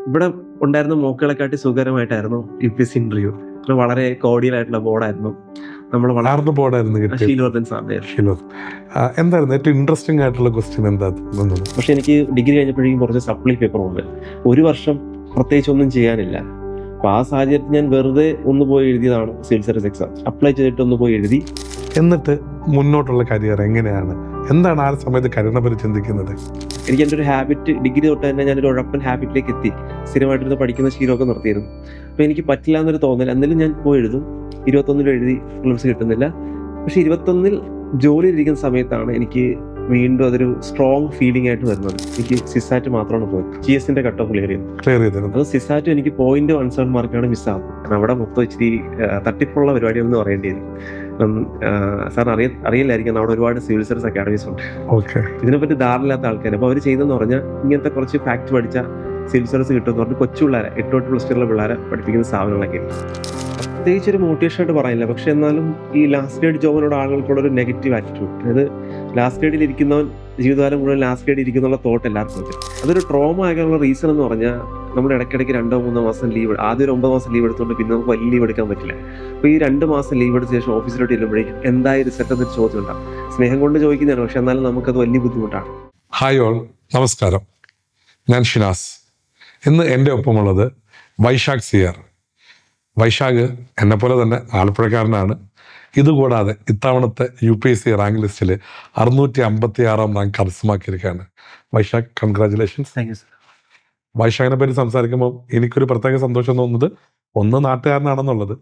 ഇവിടെ ഉണ്ടായിരുന്ന മോക്കുകളെക്കാട്ടി സുഖകരമായിട്ടായിരുന്നു UPSC interview. വളരെ കോർഡിയൽ ആയിട്ടുള്ള ബോർഡായിരുന്നു. നമ്മൾ ആരുടെ ബോർഡായിരുന്നു കിട്ടിയത്? ശീലവർദ്ധൻ സാറിന്റെ. എന്തായിരുന്നു ഏറ്റവും ഇൻട്രസ്റ്റിംഗ് ആയിട്ടുള്ള ക്വസ്റ്റ്യൻ എന്താ? പക്ഷെ എനിക്ക് ഡിഗ്രി കഴിഞ്ഞപ്പോഴേക്കും കുറച്ച് സപ്ലി പേപ്പറുണ്ട്. ഒരു വർഷം പ്രത്യേകിച്ച് ഒന്നും ചെയ്യാനില്ല. അപ്പൊ ആ സാഹചര്യത്തിൽ ഞാൻ വെറുതെ ഒന്ന് പോയി എഴുതിയതാണ് സിവിൽ സർവീസ് എക്സാം. അപ്ലൈ ചെയ്തിട്ട് ഒന്ന് പോയി എഴുതി. എന്നിട്ട് മുന്നോട്ടുള്ള കരിയർ എങ്ങനെയാണ്? എന്താണ് ആ സമയത്ത് കരുണപരി ചിന്തിക്കുന്നത്? എനിക്ക് എൻ്റെ ഒരു ഹാബിറ്റ് ഡിഗ്രി തൊട്ട് തന്നെ ഞാനൊരു ഉഴപ്പൻ ഹാബിറ്റിലേക്ക് എത്തി. സ്ഥിരമായിട്ടിരുന്ന് പഠിക്കുന്ന ശീലമൊക്കെ നിർത്തിയിരുന്നു. അപ്പോൾ എനിക്ക് പറ്റില്ല എന്നൊരു തോന്നൽ. എന്നാലും ഞാൻ പോയി എഴുതും. 21 എഴുതി ഫിലിംസ് കിട്ടുന്നില്ല. പക്ഷെ 21 ജോലി ഇരിക്കുന്ന സമയത്താണ് എനിക്ക് വീണ്ടും അതൊരു സ്ട്രോങ് ഫീലിംഗ് ആയിട്ട് വരുന്നത്. എനിക്ക് സിസാറ്റ് മാത്രമാണ് പോയത്. GSന്റെ കട്ട് ഓഫ് ക്ലിയർ ചെയ്തു. അത് സിസാറ്റ് എനിക്ക് 0.17 മാർക്കാണ് മിസ്സാകുന്നത്. കാരണം അവിടെ മൊത്തം ഇച്ചിരി തട്ടിപ്പുള്ള പരിപാടികളെന്ന് പറയേണ്ടി വരും. സാർ അറിയില്ലായിരിക്കും, അവിടെ ഒരുപാട് സിവിൽ സർവീസ് അക്കാഡമീസ് ഉണ്ട്. ഇതിനെപ്പറ്റി ധാരണയില്ലാത്ത ആൾക്കാർ. അപ്പോൾ അവർ ചെയ്തെന്ന് പറഞ്ഞാൽ ഇങ്ങനത്തെ കുറച്ച് ഫാക്ട് പഠിച്ച സിവിൽ സർവീസ് കിട്ടുമെന്ന് പറഞ്ഞിട്ട് കൊച്ചു പിള്ളേരെ 8 തൊട്ട് +2 പിള്ളേരെ പഠിപ്പിക്കുന്ന സ്ഥാപനങ്ങളൊക്കെ ഉണ്ട്. പ്രത്യേകിച്ച് ഒരു മോട്ടിവേഷൻ ആയിട്ട് പറയാനില്ല. പക്ഷെ എന്നാലും ഈ ലാസ്റ്റ് ഗ്രേഡ് ജോബിനോട് ആളുകൾക്കുള്ള ഒരു നെഗറ്റീവ് ആറ്റിറ്റ്യൂഡ്, അതായത് ലാസ്റ്റ് ഗ്രേഡിൽ ഇരിക്കുന്നവൻ ജീവിതകാലം മുഴുവൻ ലാസ്റ്റ് ഗ്രേഡിൽ ഇരിക്കുന്നുള്ള തോട്ട് എല്ലാവർക്കും ഉണ്ട്. അതൊരു ട്രോമ ആകാനുള്ള റീസൺ എന്ന് പറഞ്ഞാൽ നമ്മൾ ഇടയ്ക്കിടയ്ക്ക് 2-3 മാസം ലീവ്, ആദ്യം ഒരു 9 മാസം ലീവ് എടുത്തുകൊണ്ട് പിന്നെ നമുക്ക് വലിയ ലീവ് എടുക്കാൻ പറ്റില്ല. അപ്പോൾ ഈ 2 മാസം ലീവ് എടുത്ത ശേഷം ഓഫീസിലോട്ട് ചെല്ലുമ്പോഴേക്കും എന്തായി റിസൾട്ട് എന്നൊരു ചോദ്യം ഉണ്ടാകും. സ്നേഹം കൊണ്ട് ചോദിക്കുന്നതാണ്, പക്ഷെ എന്നാലും നമുക്കത് വലിയ ബുദ്ധിമുട്ടാണ്. ഹായ് ഓൾ, നമസ്കാരം. ഞാൻ ഷിനാസ്. ഇന്ന് എൻ്റെ ഒപ്പമുള്ളത് വൈശാഖ് സിയാർ. വൈശാഖ് എന്നെപ്പോലെ തന്നെ ആലപ്പുഴക്കാരനാണ്. ഇതുകൂടാതെ ഇത്തവണത്തെ UPSC റാങ്ക് ലിസ്റ്റിൽ 656 റാങ്ക് കരസ്ഥമാക്കിയിരിക്കുകയാണ്. Vaishakh, congratulations. Thank you sir. വൈശാഖിനെ പറ്റി സംസാരിക്കുമ്പോൾ എനിക്കൊരു പ്രത്യേക സന്തോഷം തോന്നുന്നത്, 1 നാട്ടുകാരനാണെന്നുള്ളത്,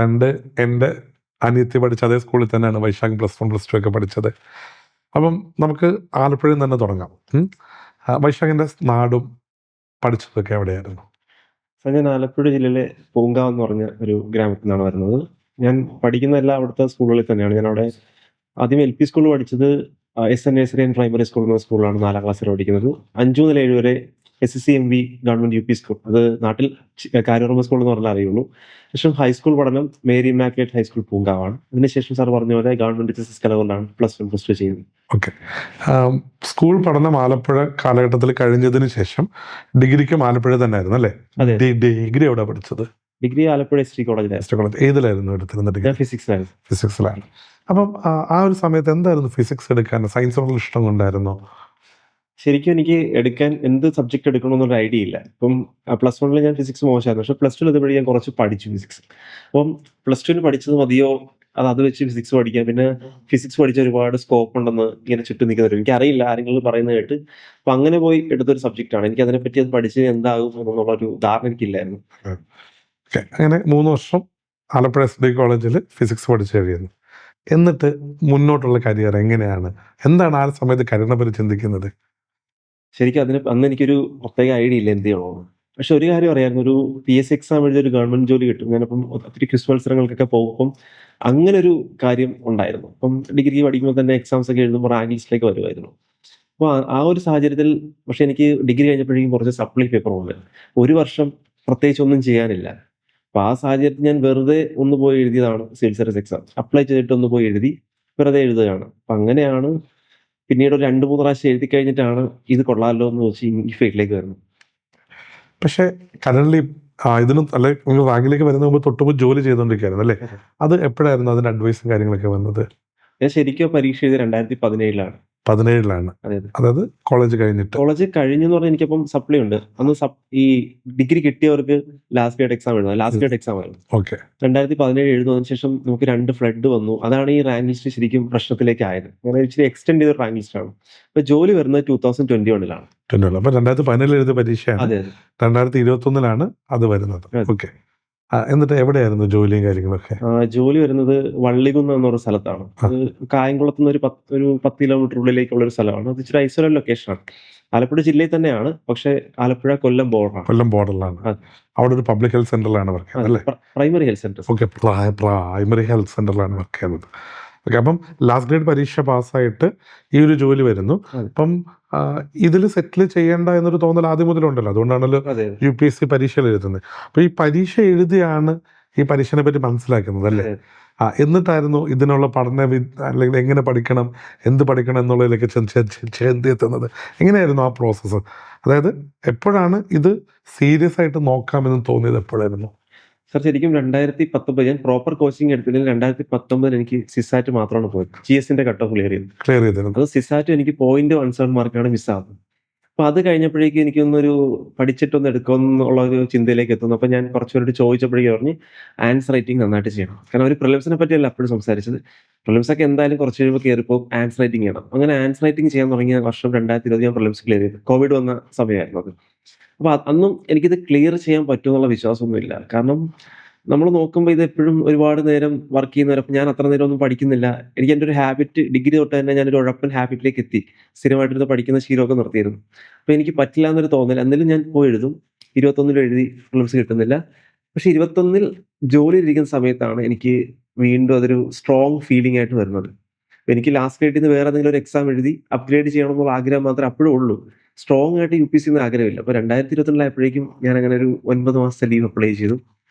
2 എൻ്റെ അനിയത്തി പഠിച്ച അതേ സ്കൂളിൽ തന്നെയാണ് വൈശാഖ് +1 +2 ഒക്കെ പഠിച്ചത്. അപ്പം നമുക്ക് ആലപ്പുഴയിൽ തന്നെ തുടങ്ങാം. വൈശാഖിൻ്റെ നാടും പഠിച്ചതൊക്കെ എവിടെയായിരുന്നു? ഞാൻ ആലപ്പുഴ ജില്ലയിലെ പൂങ്കാവ് എന്ന് പറഞ്ഞ ഒരു ഗ്രാമത്തിൽ നിന്നാണ് വരുന്നത്. ഞാൻ പഠിക്കുന്ന എല്ലാം അവിടുത്തെ സ്കൂളുകളിൽ തന്നെയാണ്. ഞാൻ അവിടെ ആദ്യം LP സ്കൂളിൽ പഠിച്ചത് SN nursery and primary school എന്ന സ്കൂളിലാണ് 4ാം ക്ലാസ് വരെ പഠിക്കുന്നത്. 5 മുതൽ 7 വരെ SSCMV ഗവൺമെന്റ് UP സ്കൂൾ, അത് നാട്ടിൽ കാരോർമ സ്കൂൾ എന്ന് പറഞ്ഞാൽ അറിയുള്ളൂ. ശേഷം ഹൈസ്കൂൾ പഠനം മേരി ഇമാക്കുലേറ്റ് ഹൈസ്കൂൾ പൂങ്കാവാണ്. അതിനുശേഷം സാർ പറഞ്ഞ പോലെ ഗവൺമെന്റ് HSS കലവറിലാണ് +1 +2 ചെയ്യുന്നത്. ഓക്കെ. സ്കൂൾ പഠനം ആലപ്പുഴ കാലഘട്ടത്തിൽ കഴിഞ്ഞതിന് ശേഷം ഡിഗ്രിക്കും ആലപ്പുഴ തന്നെ ആയിരുന്നു അല്ലേ? ഡിഗ്രി എവിടെ പഠിച്ചത്? Degree Alappuzha ST കോളേജിലായിരുന്നു. ഏതിലായിരുന്നു എടുത്തിരുന്നത്? ഞാൻ ഫിസിക്സിലാണ്. അപ്പം ആ ഒരു സമയത്ത് എന്തായിരുന്നു ഫിസിക്സ് എടുക്കാൻ സയൻസിനോടുള്ള ഇഷ്ടം കൊണ്ടായിരുന്നോ? ശരിക്കും എനിക്ക് എടുക്കാൻ എന്ത് സബ്ജക്ട് എടുക്കണമെന്നൊരു ഐഡിയ ഇല്ല. ഇപ്പം +1 ഞാൻ ഫിസിക്സ് മോശമായിരുന്നു. പക്ഷെ +2 എത്തുമ്പോഴേ ഞാൻ കുറച്ച് പഠിച്ചു ഫിസിക്സ്. അപ്പം +2 പഠിച്ചത് മതിയോ, അത് വെച്ച് ഫിസിക്സ് പഠിക്കാം. പിന്നെ ഫിസിക്സ് പഠിച്ച ഒരുപാട് സ്കോപ്പ് ഉണ്ടെന്ന് ഇങ്ങനെ ചുറ്റും നിൽക്കുന്നവരും എനിക്കറിയില്ല, ആരെങ്കിലും പറയുന്നത് കേട്ട്. അപ്പം അങ്ങനെ പോയി എടുത്തൊരു സബ്ജക്റ്റാണ്. എനിക്ക് അതിനെപ്പറ്റി അത് പഠിച്ച് എന്താകും എന്നുള്ളൊരു ധാരണ എനിക്കില്ലായിരുന്നു. അങ്ങനെ 3 വർഷം ആലപ്പുഴ ST കോളേജിൽ ഫിസിക്സ് പഠിച്ചു കഴിയുന്നു. എന്നിട്ട് മുന്നോട്ടുള്ള കരിയർ എങ്ങനെയാണ്? എന്താണ് ആ സമയത്ത് കരുണപരി ചിന്തിക്കുന്നത്? ശരിക്കും അന്ന് എനിക്കൊരു പ്രത്യേക ഐഡിയ ഇല്ല എന്ത് ചെയ്യണമെന്ന്. പക്ഷെ ഒരു കാര്യം അറിയായിരുന്നു, ഒരു PSC എക്സാം എഴുതി ഒരു ഗവൺമെന്റ് ജോലി കിട്ടും. ഞാനപ്പം ഒത്തിരി ക്വിസ് മത്സരങ്ങൾക്കൊക്കെ പോകും. അങ്ങനെ ഒരു കാര്യം ഉണ്ടായിരുന്നു. അപ്പം ഡിഗ്രി പഠിക്കുമ്പോൾ തന്നെ എക്സാംസ് ഒക്കെ എഴുതുമ്പോൾ റാങ്ക് ലിസ്റ്റിലേക്ക് വരുമായിരുന്നു. അപ്പോൾ ആ ഒരു സാഹചര്യത്തിൽ പക്ഷെ എനിക്ക് ഡിഗ്രി കഴിഞ്ഞപ്പോഴേക്കും കുറച്ച് സപ്ലി പേപ്പറുണ്ട്. ഒരു വർഷം പ്രത്യേകിച്ച് ഒന്നും ചെയ്യാനില്ല. അപ്പോൾ ആ സാഹചര്യത്തിൽ ഞാൻ വെറുതെ ഒന്ന് പോയി എഴുതിയതാണ് സിവിൽ സർവീസ് എക്സാം. അപ്ലൈ ചെയ്തിട്ട് ഒന്ന് പോയി എഴുതി, വെറുതെ എഴുതുകയാണ്. അപ്പം അങ്ങനെയാണ് പിന്നീട് ഒരു 2-3 പ്രാവശ്യം എഴുതി കഴിഞ്ഞിട്ടാണ് ഇത് കൊള്ളാമല്ലോ എന്ന് വെച്ച് ഈ ഫീൽഡിലേക്ക് വരുന്നത്. പക്ഷേ കറന്റ്ലി ഇതിനും അല്ലെ റാങ്കിലേക്ക് വരുന്ന മുമ്പ് തൊട്ടുമുമ്പ് ജോലി ചെയ്തുകൊണ്ടിരിക്കുകയായിരുന്നു അല്ലേ? അത് എപ്പോഴായിരുന്നു അതിന്റെ അഡ്വൈസും കാര്യങ്ങളൊക്കെ വന്നത്? ഞാൻ ശരിക്കും പരീക്ഷ എഴുതി 2017 17 അതായത് കോളേജ് കഴിഞ്ഞിട്ട്. കോളേജ് കഴിഞ്ഞെന്ന് പറഞ്ഞാൽ എനിക്കപ്പം സപ്ലി ഉണ്ട്. അന്ന് ഈ ഡിഗ്രി കിട്ടിയവർക്ക് ലാസ്റ്റ് ഗ്രേഡ് എക്സാം എഴുതാം. ലാസ്റ്റ് ഗ്രേഡ് എക്സാം ആയിരുന്നു. 2017 എഴുതുന്നതിന് ശേഷം നമുക്ക് 2 ഫ്ലഡ് വന്നു. അതാണ് ഈ റാങ്ക് ലിസ്റ്റ് ശരിക്കും പ്രശ്നത്തിലേക്ക് ആയത്. അങ്ങനെ ഇച്ചിരി എക്സ്റ്റെൻഡ് ചെയ്ത റാങ്ക് ലിസ്റ്റ് ആണ്. അപ്പൊ ജോലി വരുന്നത് 2021 അപ്പൊ 2017 എഴുതിയ പരീക്ഷയാണ്. 2021 അത് വരുന്നത്. ഓക്കെ. എന്നിട്ട് എവിടെയായിരുന്നു ജോലിയും കാര്യങ്ങളൊക്കെ? ജോലി വരുന്നത് വള്ളികുന്ന് എന്നൊരു സ്ഥലത്താണ്. അത് കായംകുളത്ത് നിന്ന് ഒരു 10 കിലോമീറ്റർ ഉള്ളിലേക്കുള്ള ഒരു സ്ഥലമാണ്. അത് ഇച്ചിരി ഐസൊലേറ്റ് ലൊക്കേഷനാണ്. ആലപ്പുഴ ജില്ലയിൽ തന്നെയാണ്, പക്ഷെ ആലപ്പുഴ കൊല്ലം ബോർഡറിലാണ്. അവിടെ ഒരു പബ്ലിക് ഹെൽത്ത് സെന്ററിലാണ് വർക്ക് ചെയ്യുന്നത്. Primary health centre. Okay, primary health സെന്ററിലാണ് വർക്ക് ചെയ്യുന്നത്. ഓക്കെ. അപ്പം ലാസ്റ്റ് ഗ്രേഡ് പരീക്ഷ പാസ്സായിട്ട് ഈ ഒരു ജോലി വരുന്നു. അപ്പം ഇതിൽ സെറ്റിൽ ചെയ്യേണ്ട എന്നൊരു തോന്നൽ ആദ്യം മുതലുണ്ടല്ലോ. അതുകൊണ്ടാണല്ലോ UPSC പരീക്ഷ എഴുതുന്നത്. അപ്പൊ ഈ പരീക്ഷ എഴുതിയാണ് ഈ പരീക്ഷനെ പറ്റി മനസ്സിലാക്കുന്നത് അല്ലേ? എന്നിട്ടായിരുന്നു ഇതിനുള്ള അല്ലെങ്കിൽ എങ്ങനെ പഠിക്കണം, എന്ത് പഠിക്കണം എന്നുള്ളതിലേക്ക് ചെന്നെത്തുന്നത്. എങ്ങനെയായിരുന്നു ആ പ്രോസസ്സ്? അതായത് എപ്പോഴാണ് ഇത് സീരിയസ് ആയിട്ട് നോക്കാമെന്ന് തോന്നിയത് എപ്പോഴായിരുന്നു? സർ ശരിക്കും 2019 ഞാൻ പ്രോപ്പർ കോച്ചിങ് എടുത്തില്ലെങ്കിൽ 2019 എനിക്ക് സിസാറ്റ് മാത്രമാണ് പോയത്. GSന്റെ കട്ട് ഓഫ് ക്ലിയർ ചെയ്തത്. ക്ലിയർ ചെയ്തിരുന്നു. അത് സിസാറ്റ് എനിക്ക് 0.17 മാർക്കാണ് മിസ്സാകുന്നത്. അപ്പൊ അത് കഴിഞ്ഞപ്പോഴേക്കും എനിക്കൊന്നൊരു പഠിച്ചിട്ടൊന്ന് എടുക്കുമെന്നുള്ള ഒരു ചിന്തയിലേക്ക് എത്തുന്നു. അപ്പൊ ഞാൻ കുറച്ചുപേരോട് ചോദിച്ചപ്പോഴേക്കും പറഞ്ഞ് ആൻസർ റൈറ്റിംഗ് നന്നായിട്ട് ചെയ്യണം. കാരണം അവർ പ്രിലിംസിനെ പറ്റിയല്ല അപ്പോഴും സംസാരിച്ചത്. പ്രിലിംസ് ഒക്കെ എന്തായാലും കുറച്ച് കഴിയുമ്പോൾ കയറിപ്പോൾ ആൻസർ റൈറ്റിംഗ് ചെയ്യണം. അങ്ങനെ ആൻസർ റൈറ്റിംഗ് ചെയ്യാൻ തുടങ്ങിയ വർഷം 2020 ഞാൻ പ്രിലിംസ് ക്ലിയർ ചെയ്തു. കോവിഡ് വന്ന സമയമായിരുന്നു അത്. അപ്പൊ അന്നും എനിക്കിത് ക്ലിയർ ചെയ്യാൻ പറ്റുമെന്നുള്ള വിശ്വാസമൊന്നുമില്ല. കാരണം നമ്മൾ നോക്കുമ്പോൾ ഇത് എപ്പോഴും ഒരുപാട് നേരം വർക്ക് ചെയ്യുന്നവരെ ഞാൻ അത്ര നേരം ഒന്നും പഠിക്കുന്നില്ല. എനിക്ക് എൻ്റെ ഒരു ഹാബിറ്റ് ഡിഗ്രി തൊട്ട് തന്നെ ഞാനൊരു ഉഴപ്പൻ ഹാബിറ്റിലേക്ക് എത്തി. സ്ഥിരമായിട്ടിരുന്ന് പഠിക്കുന്ന ശീലമൊക്കെ നിർത്തിയിരുന്നു. അപ്പൊ എനിക്ക് പറ്റില്ല എന്നൊരു തോന്നൽ. എന്നാലും ഞാൻ പോയി എഴുതും. 21 എഴുതി പ്രിലിംസ് കിട്ടുന്നില്ല. പക്ഷെ 21 ജോലിയിലിരിക്കുന്ന സമയത്താണ് എനിക്ക് വീണ്ടും അതൊരു സ്ട്രോങ് ഫീലിംഗ് ആയിട്ട് വരുന്നത്. അപ്പൊ എനിക്ക് ലാസ്റ്റ് ഗ്രേഡിൽ നിന്ന് വേറെ ഏതെങ്കിലും ഒരു എക്സാം എഴുതി അപ്ഗ്രേഡ് ചെയ്യണമെന്നുള്ള ആഗ്രഹം മാത്രമേ അപ്പോഴും ഉള്ളൂ. സ്ട്രോങ് ആയിട്ട് UPSC ന്ന് ആഗ്രഹമില്ല. അപ്പൊ 2022 ആയപ്പോഴേക്കും ഞാൻ അങ്ങനെ ഒരു 9 മാസത്തെ ലീവ് അപ്ലൈ ചെയ്തു.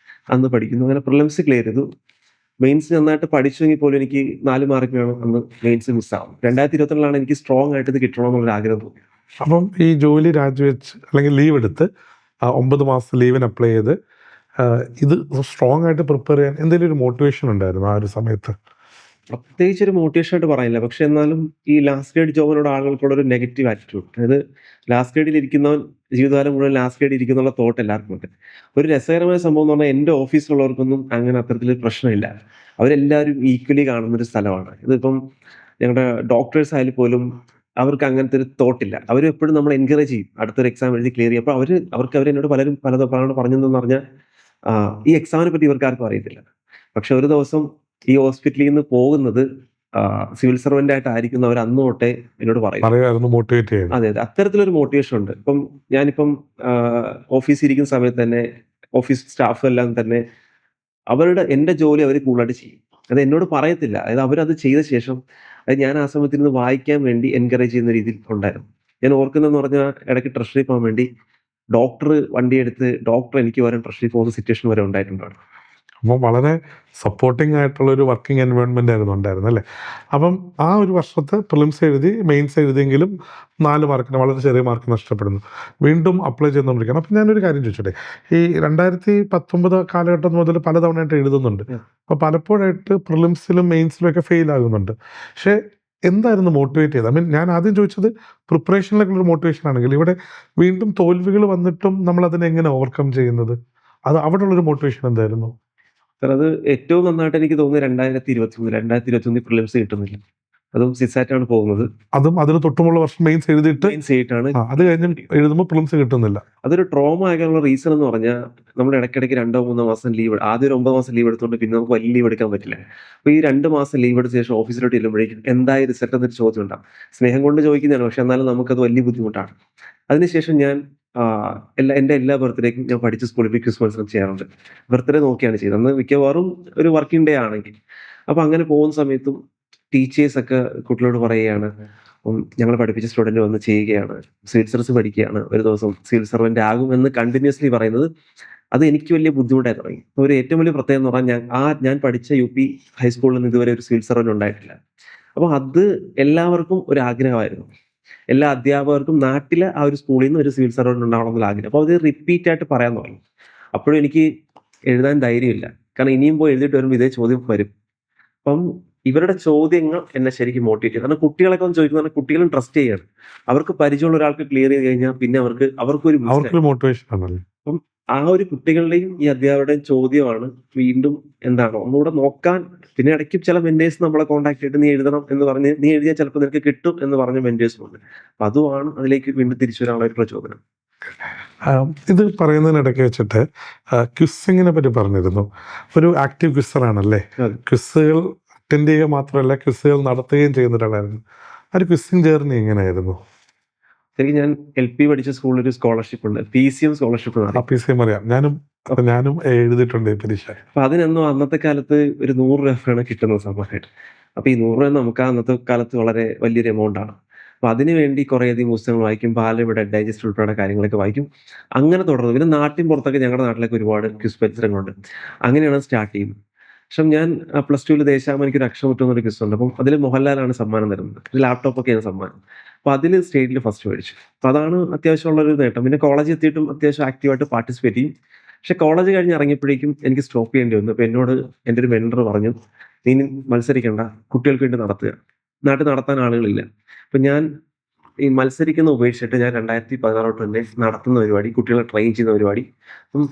അന്ന് പഠിക്കുന്നു. അങ്ങനെ പ്രിലിംസ് ക്ലിയർ ചെയ്തു. മെയിൻസ് നന്നായിട്ട് പഠിച്ചെങ്കിൽ പോലും എനിക്ക് 4 മാർക്ക് വേണം അന്ന് മെയിൻസ് മിസ്സാവും. 2022 എനിക്ക് സ്ട്രോങ് ആയിട്ട് ഇത് കിട്ടണമെന്നുള്ള ആഗ്രഹം തോന്നി. അപ്പം ഈ ജോലി രാജിവെച്ച് അല്ലെങ്കിൽ ലീവ് എടുത്ത് 9 മാസം ലീവിന് അപ്ലൈ ചെയ്ത് ഇത് സ്ട്രോങ് ആയിട്ട് പ്രിപ്പയർ ചെയ്യാൻ എന്തെങ്കിലും ഒരു മോട്ടിവേഷൻ ഉണ്ടായിരുന്നു ആ ഒരു സമയത്ത്? പ്രത്യേകിച്ച് ഒരു മോട്ടിവേഷൻ ആയിട്ട് പറയില്ല. പക്ഷെ എന്നാലും ഈ ലാസ്റ്റ് ഗ്രേഡ് ജോബിനോട് ആളുകൾക്കുള്ള ഒരു നെഗറ്റീവ് ആറ്റിറ്റ്യൂഡ്. അതായത് ലാസ്റ്റ് ഗ്രേഡിൽ ഇരിക്കുന്നവൻ ജീവിതകാലം മുഴുവൻ ലാസ്റ്റ് ഗ്രേഡിൽ ഇരിക്കുന്നുള്ള തോട്ട് എല്ലാവർക്കും ഉണ്ട്. ഒരു രസകരമായ സംഭവം എന്ന് പറഞ്ഞാൽ എൻ്റെ ഓഫീസിലുള്ളവർക്കൊന്നും അങ്ങനെ അത്തരത്തിലൊരു പ്രശ്നമില്ല. അവരെല്ലാവരും ഈക്വലി കാണുന്ന ഒരു സ്ഥലമാണ്. ഇതിപ്പം ഞങ്ങളുടെ ഡോക്ടേഴ്സ് ആയാലും പോലും അവർക്ക് അങ്ങനത്തെ ഒരു തോട്ടില്ല. അവരും എപ്പോഴും നമ്മളെ എൻകറേജ് ചെയ്യും. അടുത്തൊരു എക്സാം എഴുതി ക്ലിയർ ചെയ്യും. അപ്പോൾ അവരെന്നോട് പലരും പലതവണ പറഞ്ഞതെന്ന് പറഞ്ഞാൽ ഈ എക്സാമിനെ പറ്റി ഇവർക്ക് ആർക്കും അറിയത്തില്ല. പക്ഷെ ഒരു ദിവസം ഈ ഹോസ്പിറ്റലിൽ നിന്ന് പോകുന്നത് സിവിൽ സർവന്റ് ആയിട്ടായിരിക്കും അവർ അന്ന് തൊട്ടേ എന്നോട് പറയും. മോട്ടിവേറ്റ് ചെയ്യാൻ. അതെ. അത്തരത്തിലൊരു മോട്ടിവേഷൻ ഉണ്ട്. ഞാനിപ്പം ഓഫീസിൽ ഇരിക്കുന്ന സമയത്ത് തന്നെ ഓഫീസ് സ്റ്റാഫ് എല്ലാം തന്നെ എന്റെ ജോലി അവർ കൂടുതലായിട്ട് ചെയ്യും. അത് എന്നോട് പറയത്തില്ല. അതായത് അവരത് ചെയ്ത ശേഷം ഞാൻ ആ സമയത്ത് ഇരുന്ന് വായിക്കാൻ വേണ്ടി എൻകറേജ് ചെയ്യുന്ന രീതിയിൽ ഉണ്ടായിരുന്നു. ഞാൻ ഓർക്കുന്നതെന്ന് പറഞ്ഞാൽ ഇടയ്ക്ക് ട്രഷറി പോകാൻ വേണ്ടി ഡോക്ടർ വണ്ടിയെടുത്ത് ഡോക്ടർ എനിക്ക് പകരം ട്രഷറി പോകുന്ന സിറ്റുവേഷൻ വരെ ഉണ്ടായിട്ടുണ്ട്. അപ്പം വളരെ സപ്പോർട്ടിംഗ് ആയിട്ടുള്ള ഒരു വർക്കിംഗ് എൻവയോൺമെന്റ് ആയിരുന്നു ഉണ്ടായിരുന്നത് അല്ലേ? അപ്പം ആ ഒരു വർഷത്തെ പ്രിലിംസ് എഴുതി മെയിൻസ് എഴുതിയെങ്കിലും 4 മാർക്കിന് വളരെ ചെറിയ മാർക്ക് നഷ്ടപ്പെടുന്നു. വീണ്ടും അപ്ലൈ ചെയ്തുകൊണ്ടിരിക്കണം. അപ്പം ഞാനൊരു കാര്യം ചോദിച്ചോട്ടെ, ഈ 2019 കാലഘട്ടം മുതൽ പലതവണയായിട്ട് എഴുതുന്നുണ്ട്. അപ്പോൾ പലപ്പോഴായിട്ട് പ്രിലിംസിലും മെയിൻസിലും ഒക്കെ ഫെയിൽ ആകുന്നുണ്ട്. പക്ഷേ എന്തായിരുന്നു മോട്ടിവേറ്റ് ചെയ്തത്? ഞാൻ ആദ്യം ചോദിച്ചത് പ്രിപ്പറേഷനിലേക്കുള്ള ഒരു മോട്ടിവേഷൻ ആണെങ്കിൽ ഇവിടെ വീണ്ടും തോൽവികൾ വന്നിട്ടും നമ്മൾ അതിനെ എങ്ങനെ ഓവർകം ചെയ്യുന്നത്? അത് അവിടെയുള്ളൊരു മോട്ടിവേഷൻ എന്തായിരുന്നു? സാർ അത് ഏറ്റവും നന്നായിട്ട് എനിക്ക് തോന്നുന്നത് 2021 പ്രിലിംസ് കിട്ടുന്നില്ല. അതും സിസാറ്റാണ് പോകുന്നത്. അതും അതിന് തൊട്ടുമുള്ള വർഷം മെയിൻസ് എഴുതിയിട്ട് മെയിൻസ് ആയിട്ടാണ്. അത് കഴിഞ്ഞ് എഴുതുമ്പോൾ പ്രിലിംസ് കിട്ടുന്നില്ല. അതൊരു ട്രോമ ആകാനുള്ള റീസൺ എന്ന് പറഞ്ഞാൽ നമ്മൾ ഇടയ്ക്കിടയ്ക്ക് 2-3 മാസം ലീവ്, ആദ്യം ഒരു 9 മാസം ലീവ് എടുത്തുകൊണ്ട് പിന്നെ നമുക്ക് വലിയ ലീവ് എടുക്കാൻ പറ്റില്ല. അപ്പോൾ ഈ 2 മാസം ലീവ് എടുത്ത ശേഷം ഓഫീസിലോട്ട് ചെല്ലുമ്പോഴേക്കും എന്തായി റിസൾട്ട് എന്നൊരു ചോദ്യം ഉണ്ടാകും. സ്നേഹം കൊണ്ട് ചോദിക്കുന്നതാണ്, പക്ഷെ എന്നാലും നമുക്കത് വലിയ ബുദ്ധിമുട്ടാണ്. അതിനുശേഷം ഞാൻ എൻ്റെ എല്ലാ ബർത്ത്ഡേക്കും ഞാൻ പഠിച്ച സ്കൂളിൽ പോയി ക്വിസ് മത്സരം ചെയ്യാറുണ്ട്. ബർത്ത്ഡേ നോക്കിയാണ് ചെയ്യുന്നത്. അന്ന് മിക്കവാറും ഒരു വർക്കിംഗ് ഡേ ആണെങ്കിൽ. അപ്പോൾ അങ്ങനെ പോകുന്ന സമയത്തും ടീച്ചേഴ്സ് ഒക്കെ കുട്ടികളോട് പറയുകയാണ്, ഞങ്ങൾ പഠിപ്പിച്ച സ്റ്റുഡന്റ് വന്ന് ചെയ്യുകയാണ്, സിവിൽ സർവീസ് പഠിക്കുകയാണ്, ഒരു ദിവസം സിവിൽ സർവന്റ് ആകും എന്ന് കണ്ടിന്യൂസ്ലി പറയുന്നത് അത് എനിക്ക് വലിയ ബുദ്ധിമുട്ടായി തുടങ്ങി. ഒരു ഏറ്റവും വലിയ പ്രത്യേകത എന്ന് പറഞ്ഞാൽ ഞാൻ പഠിച്ച UP ഹൈസ്കൂളിൽ നിന്ന് ഇതുവരെ ഒരു സിവിൽ സർവന്റ് ഉണ്ടായിട്ടില്ല. അപ്പോൾ അത് എല്ലാവർക്കും ഒരു ആഗ്രഹമായിരുന്നു. എല്ലാ അധ്യാപകർക്കും നാട്ടിലെ ആ ഒരു സ്കൂളിൽ നിന്ന് ഒരു സിവിൽ സർവന്റ് ഉണ്ടാവണം എന്നുള്ള ആഗ്രഹം. അപ്പോൾ അത് റിപ്പീറ്റ് ആയിട്ട് പറയാൻ തുടങ്ങി. അപ്പോഴും എനിക്ക് എഴുതാൻ ധൈര്യമില്ല. കാരണം ഇനിയും പോയി എഴുതിയിട്ട് വരുമ്പോൾ ഇതേ ചോദ്യം വരും. അപ്പം ഇവരുടെ ചോദ്യങ്ങൾ എന്നെ ശരിക്കും മോട്ടിവേറ്റ് ചെയ്യും. കാരണം കുട്ടികളൊക്കെ ഒന്ന് ചോദിക്കുന്നത് കുട്ടികളും ട്രസ്റ്റ് ചെയ്യാണ്. അവർക്ക് പരിചയമുള്ള ഒരാൾക്ക് ക്ലിയർ ചെയ്ത് കഴിഞ്ഞാൽ പിന്നെ അവർക്കൊരു മോട്ടിവേഷൻ ആണല്ലോ. അപ്പം ആ ഒരു കുട്ടികളുടെയും ഈ അധ്യാപകരുടെയും ചോദ്യമാണ് വീണ്ടും ഒന്നുകൂടെ നോക്കാൻ. പിന്നെ ഇടയ്ക്ക് ചില മെന്റേഴ്സ് നമ്മളെ കോൺടാക്ട് ചെയ്തിട്ട് നീ എഴുതണം എന്ന് പറഞ്ഞ് നീ എഴുതിയാൽ ചിലപ്പോൾ നിനക്ക് കിട്ടും എന്ന് പറഞ്ഞ മെന്റേഴ്സും ഉണ്ട്. അപ്പൊ അതുമാണ് അതിലേക്ക് വീണ്ടും തിരിച്ചു വരാനുള്ള ഒരു പ്രചോദനം. ഇത് പറയുന്നതിനിടയ്ക്ക് വെച്ചിട്ട് ക്വിസിങ്ങിനെ പറ്റി പറഞ്ഞിരുന്നു. ഒരു ആക്റ്റീവ് ക്വിസറാണല്ലേ? ക്വിസുകൾ അറ്റൻഡ് ചെയ്യുക മാത്രമല്ല ക്വിസുകൾ നടത്തുകയും ചെയ്യുന്ന ഒരാളായിരുന്നു. ആ ഒരു ക്വിസിങ് ജേർണി എങ്ങനെയായിരുന്നു? ശരിക്കും ഞാൻ LP പഠിച്ച സ്കൂളിൽ ഒരു സ്കോളർഷിപ്പ് ഉണ്ട്, PCM സ്കോളർഷിപ്പ്. PCM അറിയാം, ഞാനും എഴുതിയിട്ടുണ്ട് പരീക്ഷ. അപ്പൊ അതിനൊന്നും അന്നത്തെ കാലത്ത് ഒരു 100 രൂപയാണ് കിട്ടുന്നത് സമ്മാനമായിട്ട്. അപ്പൊ ഈ 100 രൂപ നമുക്ക് അന്നത്തെ കാലത്ത് വളരെ വലിയൊരു എമൗണ്ട് ആണ്. അപ്പൊ അതിനുവേണ്ടി കുറേയധികം പുസ്തകങ്ങൾ വായിക്കും, പാലയുടെ ഡൈജസ്റ്റ് ഉൾപ്പെടെ കാര്യങ്ങളൊക്കെ വായിക്കും. അങ്ങനെ തുടർന്നു. പിന്നെ നാട്ടിൻ പുറത്തൊക്കെ ഞങ്ങളുടെ നാട്ടിലൊക്കെ ഒരുപാട് ക്വിസ് മത്സരങ്ങളുണ്ട്. അങ്ങനെയാണ് സ്റ്റാർട്ട് ചെയ്യുന്നത്. പക്ഷെ ഞാൻ +2 ദേശാഭിമാനി എനിക്കൊരു അക്ഷരമുറ്റം എന്നൊരു ക്വിസ് ഉണ്ട്. അപ്പം അതിൽ മോഹൻലാലാണ് സമ്മാനം തരുന്നത്. ലാപ്ടോപ്പൊക്കെയാണ് സമ്മാനം. അപ്പൊ അതിൽ സ്റ്റേറ്റിൽ ഫസ്റ്റ് മേടിച്ചു. അപ്പൊ അതാണ് അത്യാവശ്യമുള്ളൊരു നേട്ടം. പിന്നെ കോളേജിൽ എത്തിയിട്ടും അത്യാവശ്യം ആക്റ്റീവായിട്ട് പാർട്ടിസിപ്പേറ്റ് ചെയ്യും. പക്ഷെ കോളേജ് കഴിഞ്ഞ് ഇറങ്ങിയപ്പോഴേക്കും എനിക്ക് സ്റ്റോപ്പ് ചെയ്യേണ്ടി വന്നു. അപ്പൊ എന്നോട് എൻ്റെ ഒരു മെന്റർ പറഞ്ഞു, "നീ ഇനി മത്സരിക്കണ്ട. കുട്ടികൾക്ക് വേണ്ടി നടത്തുക. നാട്ടിൽ നടത്താൻ ആളുകളില്ല." അപ്പൊ ഞാൻ ഈ മത്സരിക്കുന്ന ഉപേക്ഷിച്ചിട്ട് ഞാൻ 2016 തൊട്ട് തന്നെ നടത്തുന്ന പരിപാടി, കുട്ടികളെ ട്രെയിൻ ചെയ്യുന്ന പരിപാടി. അപ്പം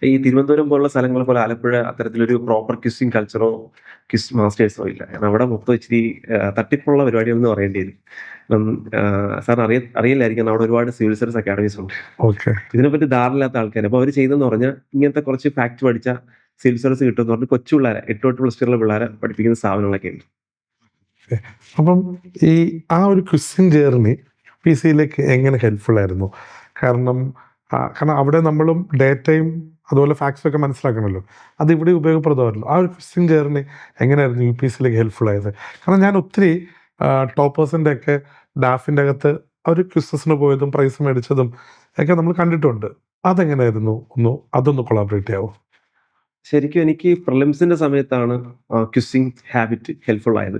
ഈ തിരുവനന്തപുരം പോലുള്ള സ്ഥലങ്ങൾ പോലെ ആലപ്പുഴ അത്തരത്തിലൊരു പ്രോപ്പർ ക്വിസിങ് കൾച്ചറോ ക്വിസ് മാസ്റ്റേഴ്സോ ഇല്ല. കാരണം അവിടെ മൊത്തം ഇച്ചിരി തട്ടിപ്പുള്ള പരിപാടികളെന്ന് പറയേണ്ടി വരും. ഇപ്പം സാറിന് അറിയില്ലായിരിക്കും, അവിടെ ഒരുപാട് സിവിൽ സർവീസ് അക്കാഡമീസ് ഉണ്ട്. ഓക്കെ. ഇതിനെപ്പറ്റി ധാരണയില്ലാത്ത ആൾക്കാർ. അപ്പോൾ അവർ ചെയ്തെന്ന് പറഞ്ഞാൽ ഇങ്ങനത്തെ കുറച്ച് ഫാക്ട് പഠിച്ച സിവിൽ സർവീസ് കിട്ടുമെന്ന് പറഞ്ഞ് കൊച്ചു പിള്ളേരെ 8 തൊട്ട് +2 ഉള്ള പിള്ളേരെ പഠിപ്പിക്കുന്ന സ്ഥാപനങ്ങളൊക്കെ ഉണ്ട്. അപ്പം ഈ ആ ഒരു ക്വസ്റ്റ്യൻ ജേർണി UPSC എങ്ങനെ ഹെൽപ്ഫുൾ ആയിരുന്നു? കാരണം അവിടെ നമ്മളും ഡേറ്റയും അതുപോലെ ഫാക്ട്സും ഒക്കെ മനസ്സിലാക്കണമല്ലോ. അത് ഇവിടെ ഉപയോഗപ്രദമാണല്ലോ. ആ ഒരു ക്വസ്റ്റ്യൻ ജേർണി എങ്ങനെയായിരുന്നു UPSC ഹെൽപ്ഫുൾ ആയത്? കാരണം ഞാൻ ഒത്തിരി ടോപ്പേഴ്സിൻ്റെ ഒക്കെ ഡാഫിൻ്റെ അകത്ത് അവർ ക്വിസസിന് പോയതും പ്രൈസ് മേടിച്ചതും ഒക്കെ നമ്മൾ കണ്ടിട്ടുണ്ട്. അതെങ്ങനെയായിരുന്നു? അതൊന്ന് കൊളാബറേറ്റ് ചെയ്യാവോ? ശരിക്കും എനിക്ക് പ്രിലിംസിന്റെ സമയത്താണ് ക്വിസിങ് ഹാബിറ്റ് ഹെൽപ്ഫുൾ ആയത്.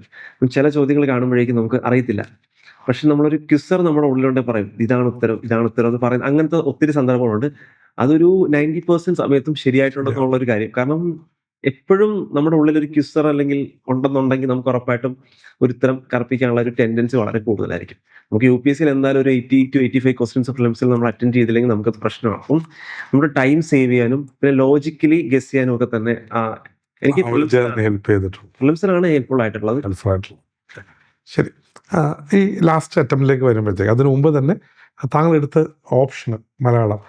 ചില ചോദ്യങ്ങൾ കാണുമ്പോഴേക്കും നമുക്ക് അറിയത്തില്ല. പക്ഷെ നമ്മളൊരു ക്വിസർ നമ്മുടെ ഉള്ളിലുണ്ടെങ്കിൽ പറയും, ഇതാണ് ഉത്തരം എന്ന് പറയും. അങ്ങനത്തെ ഒത്തിരി സന്ദർഭങ്ങളുണ്ട്. അതൊരു 90% സമയത്തും ശരിയായിട്ടുണ്ടെന്നുള്ളൊരു കാര്യം. കാരണം എപ്പോഴും നമ്മുടെ ഉള്ളിൽ ഒരു ക്വിസർ അല്ലെങ്കിൽ ഉണ്ടെന്നുണ്ടെങ്കിൽ നമുക്ക് ഉറപ്പായിട്ടും ഒരു ഉത്തരം കറപ്പിക്കാനുള്ള ഒരു ടെൻഡൻസി വളരെ കൂടുതലായിരിക്കും. നമുക്ക് UPSC എന്തായാലും ഒരു 80 to 85 ക്വസ്റ്റ്യൻസ് പ്രിലിംസിൽ നമ്മൾ അറ്റൻഡ് ചെയ്തില്ലെങ്കിൽ നമുക്കത് പ്രശ്നമാണ്. അപ്പം നമ്മുടെ ടൈം സേവ് ചെയ്യാനും പിന്നെ ലോജിക്കലി ഗസ് ചെയ്യാനും ഒക്കെ തന്നെ എനിക്ക് പ്രിലിംസിനാണ് ഹെൽപ്ഫുൾ ആയിട്ടുള്ളത്. ശരി. ഈ ലാസ്റ്റ് അറ്റംപ്റ്റിലേക്ക് വരുമ്പോഴത്തേക്ക് അതിനു മുമ്പ് തന്നെ താങ്കൾ എടുത്ത ഓപ്ഷൻ മലയാളം.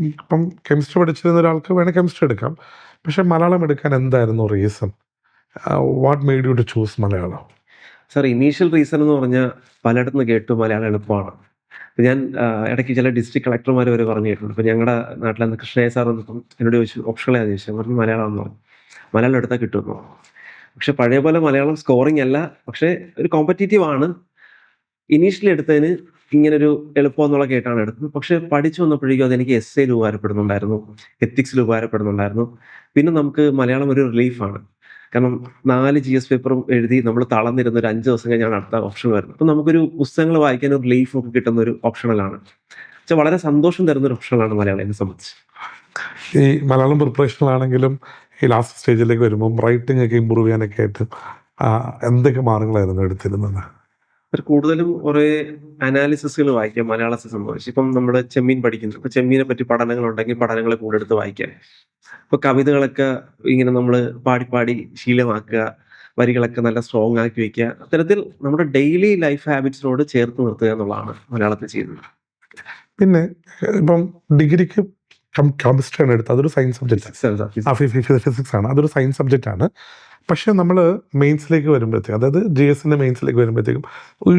ഇപ്പം കെമിസ്ട്രി പഠിച്ചിരുന്ന ഒരാൾക്ക് വേണമെങ്കിൽ കെമിസ്ട്രി എടുക്കാം. പക്ഷെ മലയാളം എടുക്കാൻ എന്തായിരുന്നു reason? What made you to choose Malayalam? Sir, initial reason എന്ന് പറഞ്ഞാൽ പലയിടത്തും കേട്ടു മലയാളം എളുപ്പമാണ്. ഞാൻ ഇടയ്ക്ക് ചില ഡിസ്ട്രിക്ട് കളക്ടർമാർ വരെ പറഞ്ഞു കേട്ടിട്ടുണ്ട്. ഇപ്പം ഞങ്ങളുടെ നാട്ടിലെ കൃഷ്ണയ്യ സാർ എന്നിപ്പം എന്നോട് ചോദിച്ചു ഓപ്ഷണലാന്ന് ചോദിച്ചു. പറഞ്ഞു മലയാളം എന്ന് പറഞ്ഞു. മലയാളം എടുത്താൽ കിട്ടുമെന്ന് പറഞ്ഞു. പക്ഷെ പഴയ പോലെ മലയാളം സ്കോറിംഗ് അല്ല, പക്ഷെ ഒരു കോമ്പറ്റീറ്റീവ് ആണ്. ഇനീഷ്യലി എടുത്തതിന് ഇങ്ങനൊരു എളുപ്പം എന്നുള്ള കേട്ടാണ് എടുത്തത്. പക്ഷെ പഠിച്ചു വന്നപ്പോഴേക്കും അതെനിക്ക് എസ്സേയിൽ ഉപകാരപ്പെടുന്നുണ്ടായിരുന്നു, എത്തിക്സിൽ ഉപകാരപ്പെടുന്നുണ്ടായിരുന്നു. പിന്നെ നമുക്ക് മലയാളം ഒരു റിലീഫാണ്. കാരണം 4 GS പേപ്പറും എഴുതി നമ്മൾ തളർന്നിരുന്ന ഒരു 5 ദിവസം കഴിഞ്ഞാണ് അടുത്ത ഓപ്ഷൻ വരുന്നത്. അപ്പം നമുക്കൊരു പുസ്തകങ്ങൾ വായിക്കാൻ ഒരു റിലീഫ് ഒക്കെ കിട്ടുന്ന ഒരു ഓപ്ഷണലാണ്. പക്ഷെ വളരെ സന്തോഷം തരുന്ന ഒരു ഓപ്ഷനാണ് മലയാളം എന്നെ സംബന്ധിച്ച്. ഈ മലയാളം പ്രിപ്പറേഷനിലാണെങ്കിലും ഈ ലാസ്റ്റ് സ്റ്റേജിലേക്ക് വരുമ്പം റൈറ്റിംഗ് ഒക്കെ ഇമ്പ്രൂവ് ചെയ്യാനൊക്കെ ആയിട്ട് എന്തൊക്കെ മാർഗങ്ങളായിരുന്നു എടുത്തിരുന്നത്? കൂടുതലും കുറേ അനാലിസിസുകൾ വായിക്കാം മലയാളത്തെ സംബന്ധിച്ച്. ഇപ്പം നമ്മൾ ചെമ്മീൻ പഠിക്കുന്നു. ഇപ്പൊ ചെമ്മീനെ പറ്റി പഠനങ്ങളുണ്ടെങ്കിൽ പഠനങ്ങൾ കൂടെ എടുത്ത് വായിക്കാം. ഇപ്പൊ കവിതകളൊക്കെ ഇങ്ങനെ നമ്മൾ പാടി ശീലമാക്കുക, വരികളൊക്കെ നല്ല സ്ട്രോങ് ആക്കി വെക്കുക. അത്തരത്തിൽ നമ്മുടെ ഡെയിലി ലൈഫ് ഹാബിറ്റ്സിനോട് ചേർത്ത് നിർത്തുക എന്നുള്ളതാണ് മലയാളത്തിൽ ചെയ്യുന്നത്. പിന്നെ ഇപ്പം ഡിഗ്രിക്ക് കെമിസ്ട്രി ആണ് എടുത്തത്. അതൊരു സയൻസ് സബ്ജക്റ്റ്. ഫിസിക്സ് ആണ്, അതൊരു സയൻസ് സബ്ജക്റ്റ് ആണ്. പക്ഷെ നമ്മൾ മെയിൻസിലേക്ക് വരുമ്പോഴത്തേക്കും, അതായത് GSന്റെ മെയിൻസിലേക്ക് വരുമ്പോഴത്തേക്കും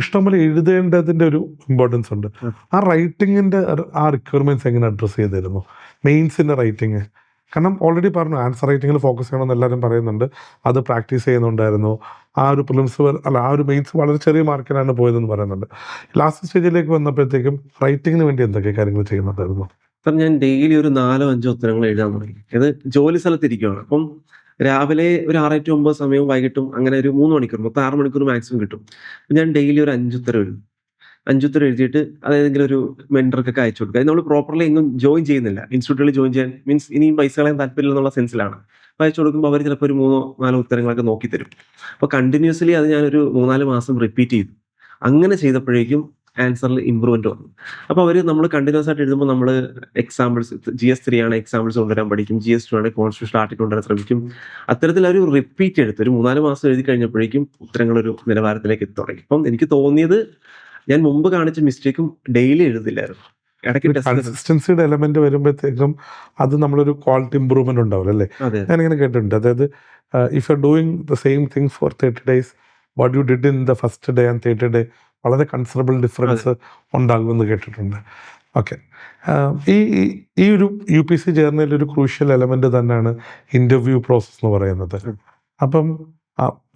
ഇഷ്ടംപോലെ എഴുതേണ്ടതിൻ്റെ ഒരു ഇമ്പോർട്ടൻസ് ഉണ്ട്. ആ റൈറ്റിങ്ങിൻ്റെ ആ റിക്വയർമെൻറ്റ്സ് എങ്ങനെ അഡ്രസ്സ് ചെയ്തിരുന്നു മെയിൻസിൻ്റെ റൈറ്റിങ്? കാരണം ഓൾറെഡി പറഞ്ഞു ആൻസർ റൈറ്റിങ്ങിൽ ഫോക്കസ് ചെയ്യണമെന്ന് എല്ലാവരും പറയുന്നുണ്ട്. അത് പ്രാക്ടീസ് ചെയ്യുന്നുണ്ടായിരുന്നു. ആ ഒരു പ്രിലിംസ് ആ ഒരു മെയിൻസ് വളരെ ചെറിയ മാർക്കിനാണ് പോയതെന്ന് പറയുന്നുണ്ട്. ലാസ്റ്റ് സ്റ്റേജിലേക്ക് വന്നപ്പോഴത്തേക്കും റൈറ്റിങ്ങിന് വേണ്ടി എന്തൊക്കെ കാര്യങ്ങൾ ചെയ്യുന്നുണ്ടായിരുന്നു? അപ്പം ഞാൻ ഡെയിലി ഒരു 4-5 ഉത്തരങ്ങൾ എഴുതാൻ തുടങ്ങി. ഇത് ജോലി സ്ഥലത്തിരിക്കുകയാണ്. അപ്പം രാവിലെ ഒരു 6 to 9 സമയവും വൈകിട്ടും അങ്ങനെ ഒരു 3 മണിക്കൂർ, മൊത്തം 6 മണിക്കൂർ മാക്സിമം കിട്ടും. ഞാൻ ഡെയിലി ഒരു 5 ഉത്തരം എഴുതും. 5 ഉത്തരം എഴുതിയിട്ട് അതേതെങ്കിലും ഒരു മെന്റർക്കൊക്കെ അയച്ചു കൊടുക്കുക. അത് നമ്മൾ പ്രോപ്പർലി എങ്ങും ജോയിൻ ചെയ്യുന്നില്ല. ഇൻസ്റ്റിറ്റ്യൂട്ടിൽ ജോയിൻ ചെയ്യാൻ മീൻസ് ഇനിയും പൈസ കളയാൻ താല്പര്യം എന്നുള്ള സെൻസിലാണ്. അപ്പോൾ അയച്ചു കൊടുക്കുമ്പോൾ അവർ ചിലപ്പോൾ ഒരു 3-4 ഉത്തരങ്ങളൊക്കെ നോക്കി തരും. അപ്പോൾ കണ്ടിന്യൂസ്ലി അത് ഞാനൊരു 3-4 മാസം റിപ്പീറ്റ് ചെയ്തു. അങ്ങനെ ചെയ്തപ്പോഴേക്കും ആൻസറിൽ ഇമ്പ്രൂവ്മെന്റ് വന്നു. അപ്പോൾ അവർ നമ്മൾ കണ്ടിന്യൂസ് ആയിട്ട് എഴുതുമ്പോൾ നമ്മൾ എക്സാമ്പിൾസ് GS3 ആണ് എക്സാമ്പിൾസ് കൊണ്ടുവരാൻ പഠിക്കും, GS2 ആണ് കോൺസ്റ്റിറ്റ്യൂഷൻ ആർട്ടിക്കിൾ കൊണ്ടുവരാൻ ശ്രമിക്കും. അത്തരത്തിൽ ഒരു റിപ്പീറ്റ് എടുത്ത് ഒരു 3-4 മാസം എഴുതി കഴിഞ്ഞപ്പോഴേക്കും ഉത്തരങ്ങളൊരു നിലവാരത്തിലേക്ക് എത്തി തുടങ്ങി. അപ്പം എനിക്ക് തോന്നിയത് ഞാൻ മുമ്പ് കാണിച്ച മിസ്റ്റേക്കും ഡെയിലി എഴുതില്ലായിരുന്നു. കൺസിസ്റ്റൻസിയുടെ എലമെന്റ് വരുമ്പോഴത്തേക്കും അത് നമ്മളൊരു ക്വാളിറ്റി ഇമ്പ്രൂവ്മെന്റ് ഉണ്ടാവില്ല അല്ലേ? ഞാനിങ്ങനെ കേട്ടിട്ടുണ്ട്. അതായത് if you are doing the same thing for 30 days, what you did in the first day and 30 day വളരെ കൺസിഡറബിൾ ഡിഫറൻസ് ഉണ്ടാകുമെന്ന് കേട്ടിട്ടുണ്ട്. ഓക്കെ. ഈ ഒരു UPSC ജേർണിയിൽ ഒരു ക്രൂഷ്യൽ എലമെന്റ് തന്നെയാണ് ഇന്റർവ്യൂ പ്രോസസ് എന്ന് പറയുന്നത്. അപ്പം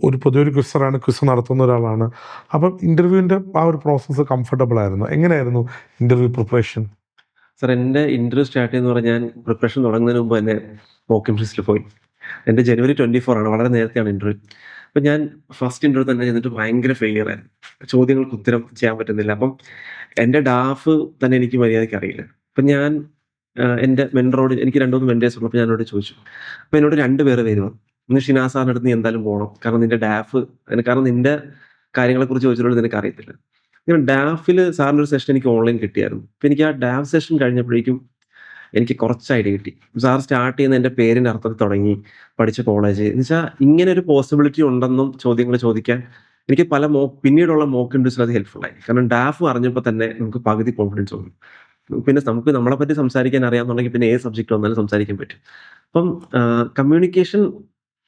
ഒരു പൊതുവൊരു ക്വിസറാണ്, ക്വിസ് നടത്തുന്ന ഒരാളാണ്. അപ്പം ഇന്റർവ്യൂവിന്റെ ആ ഒരു പ്രോസസ്സ് കംഫർട്ടബിൾ ആയിരുന്നു? എങ്ങനെയായിരുന്നു ഇന്റർവ്യൂ പ്രിപ്പറേഷൻ? സാർ, എൻ്റെ ഇന്റർവ്യൂ സ്റ്റാർട്ട് ചെയ്യുന്ന പറഞ്ഞാൽ ഞാൻ പ്രിപ്പറേഷൻ തുടങ്ങുന്നതിന് മുമ്പ് തന്നെ മോക്ക് ഇൻട്രസ്റ്റിൽ പോയി. എൻ്റെ ജനുവരി 24 ആണ്. വളരെ നേരത്തെയാണ് ഇന്റർവ്യൂ. അപ്പം ഞാൻ ഫസ്റ്റ് ഇന്റർവ്യൂ തന്നെ ചെന്നിട്ട് ഭയങ്കര ഫെയിലിയർ ആയിരുന്നു. ചോദ്യങ്ങൾക്ക് ഉത്തരം ചെയ്യാൻ പറ്റുന്നില്ല. അപ്പം എൻ്റെ ഡാഫ് തന്നെ എനിക്ക് മര്യാദയ്ക്ക് അറിയില്ല. അപ്പം ഞാൻ എൻ്റെ മെന്ററോട്, എനിക്ക് 2, 3 മെന്റേഴ്സ് ഉള്ളപ്പോൾ ഞാൻ അവരോട് ചോദിച്ചു. അപ്പോൾ എന്നോട് 2 പേര് വന്നു. "ഇന്ന് ഷിനാസ് സാറിന്റെ അടുത്ത് നീ എന്തായാലും പോണം. കാരണം നിന്റെ ഡാഫ്, കാരണം നിന്റെ കാര്യങ്ങളെക്കുറിച്ച് ചോദിച്ചിട്ടുള്ളത് നിനക്ക് അറിയത്തില്ല." ഇങ്ങനെ ഡാഫില് സാറിന്റെ ഒരു സെഷൻ എനിക്ക് ഓൺലൈൻ കിട്ടിയായിരുന്നു. അപ്പൊ എനിക്ക് ആ ഡാഫ് സെഷൻ കഴിഞ്ഞപ്പോഴേക്കും എനിക്ക് കുറച്ച് ഐഡിയ കിട്ടി. സാർ സ്റ്റാർട്ട് ചെയ്യുന്ന എൻ്റെ പേരിന്റെ അർത്ഥത്തിൽ തുടങ്ങി, പഠിച്ച കോളേജ് എന്ന് വെച്ചാൽ ഇങ്ങനെ ഒരു പോസിബിലിറ്റി ഉണ്ടെന്നും ചോദ്യങ്ങൾ ചോദിക്കാൻ എനിക്ക് പല പിന്നീടുള്ള മോക്ക് ഇൻട്രസ്റ്റിൽ അത് ഹെൽപ്ഫുൾ ആയി. കാരണം ഡാഫ് അറിഞ്ഞപ്പോൾ തന്നെ നമുക്ക് പകുതി കോൺഫിഡൻസ് വന്നു. പിന്നെ നമുക്ക് നമ്മളെ പറ്റി സംസാരിക്കാൻ അറിയാമെന്നുണ്ടെങ്കിൽ പിന്നെ ഏത് സബ്ജക്ട് വന്നാലും സംസാരിക്കാൻ പറ്റും. അപ്പം കമ്മ്യൂണിക്കേഷൻ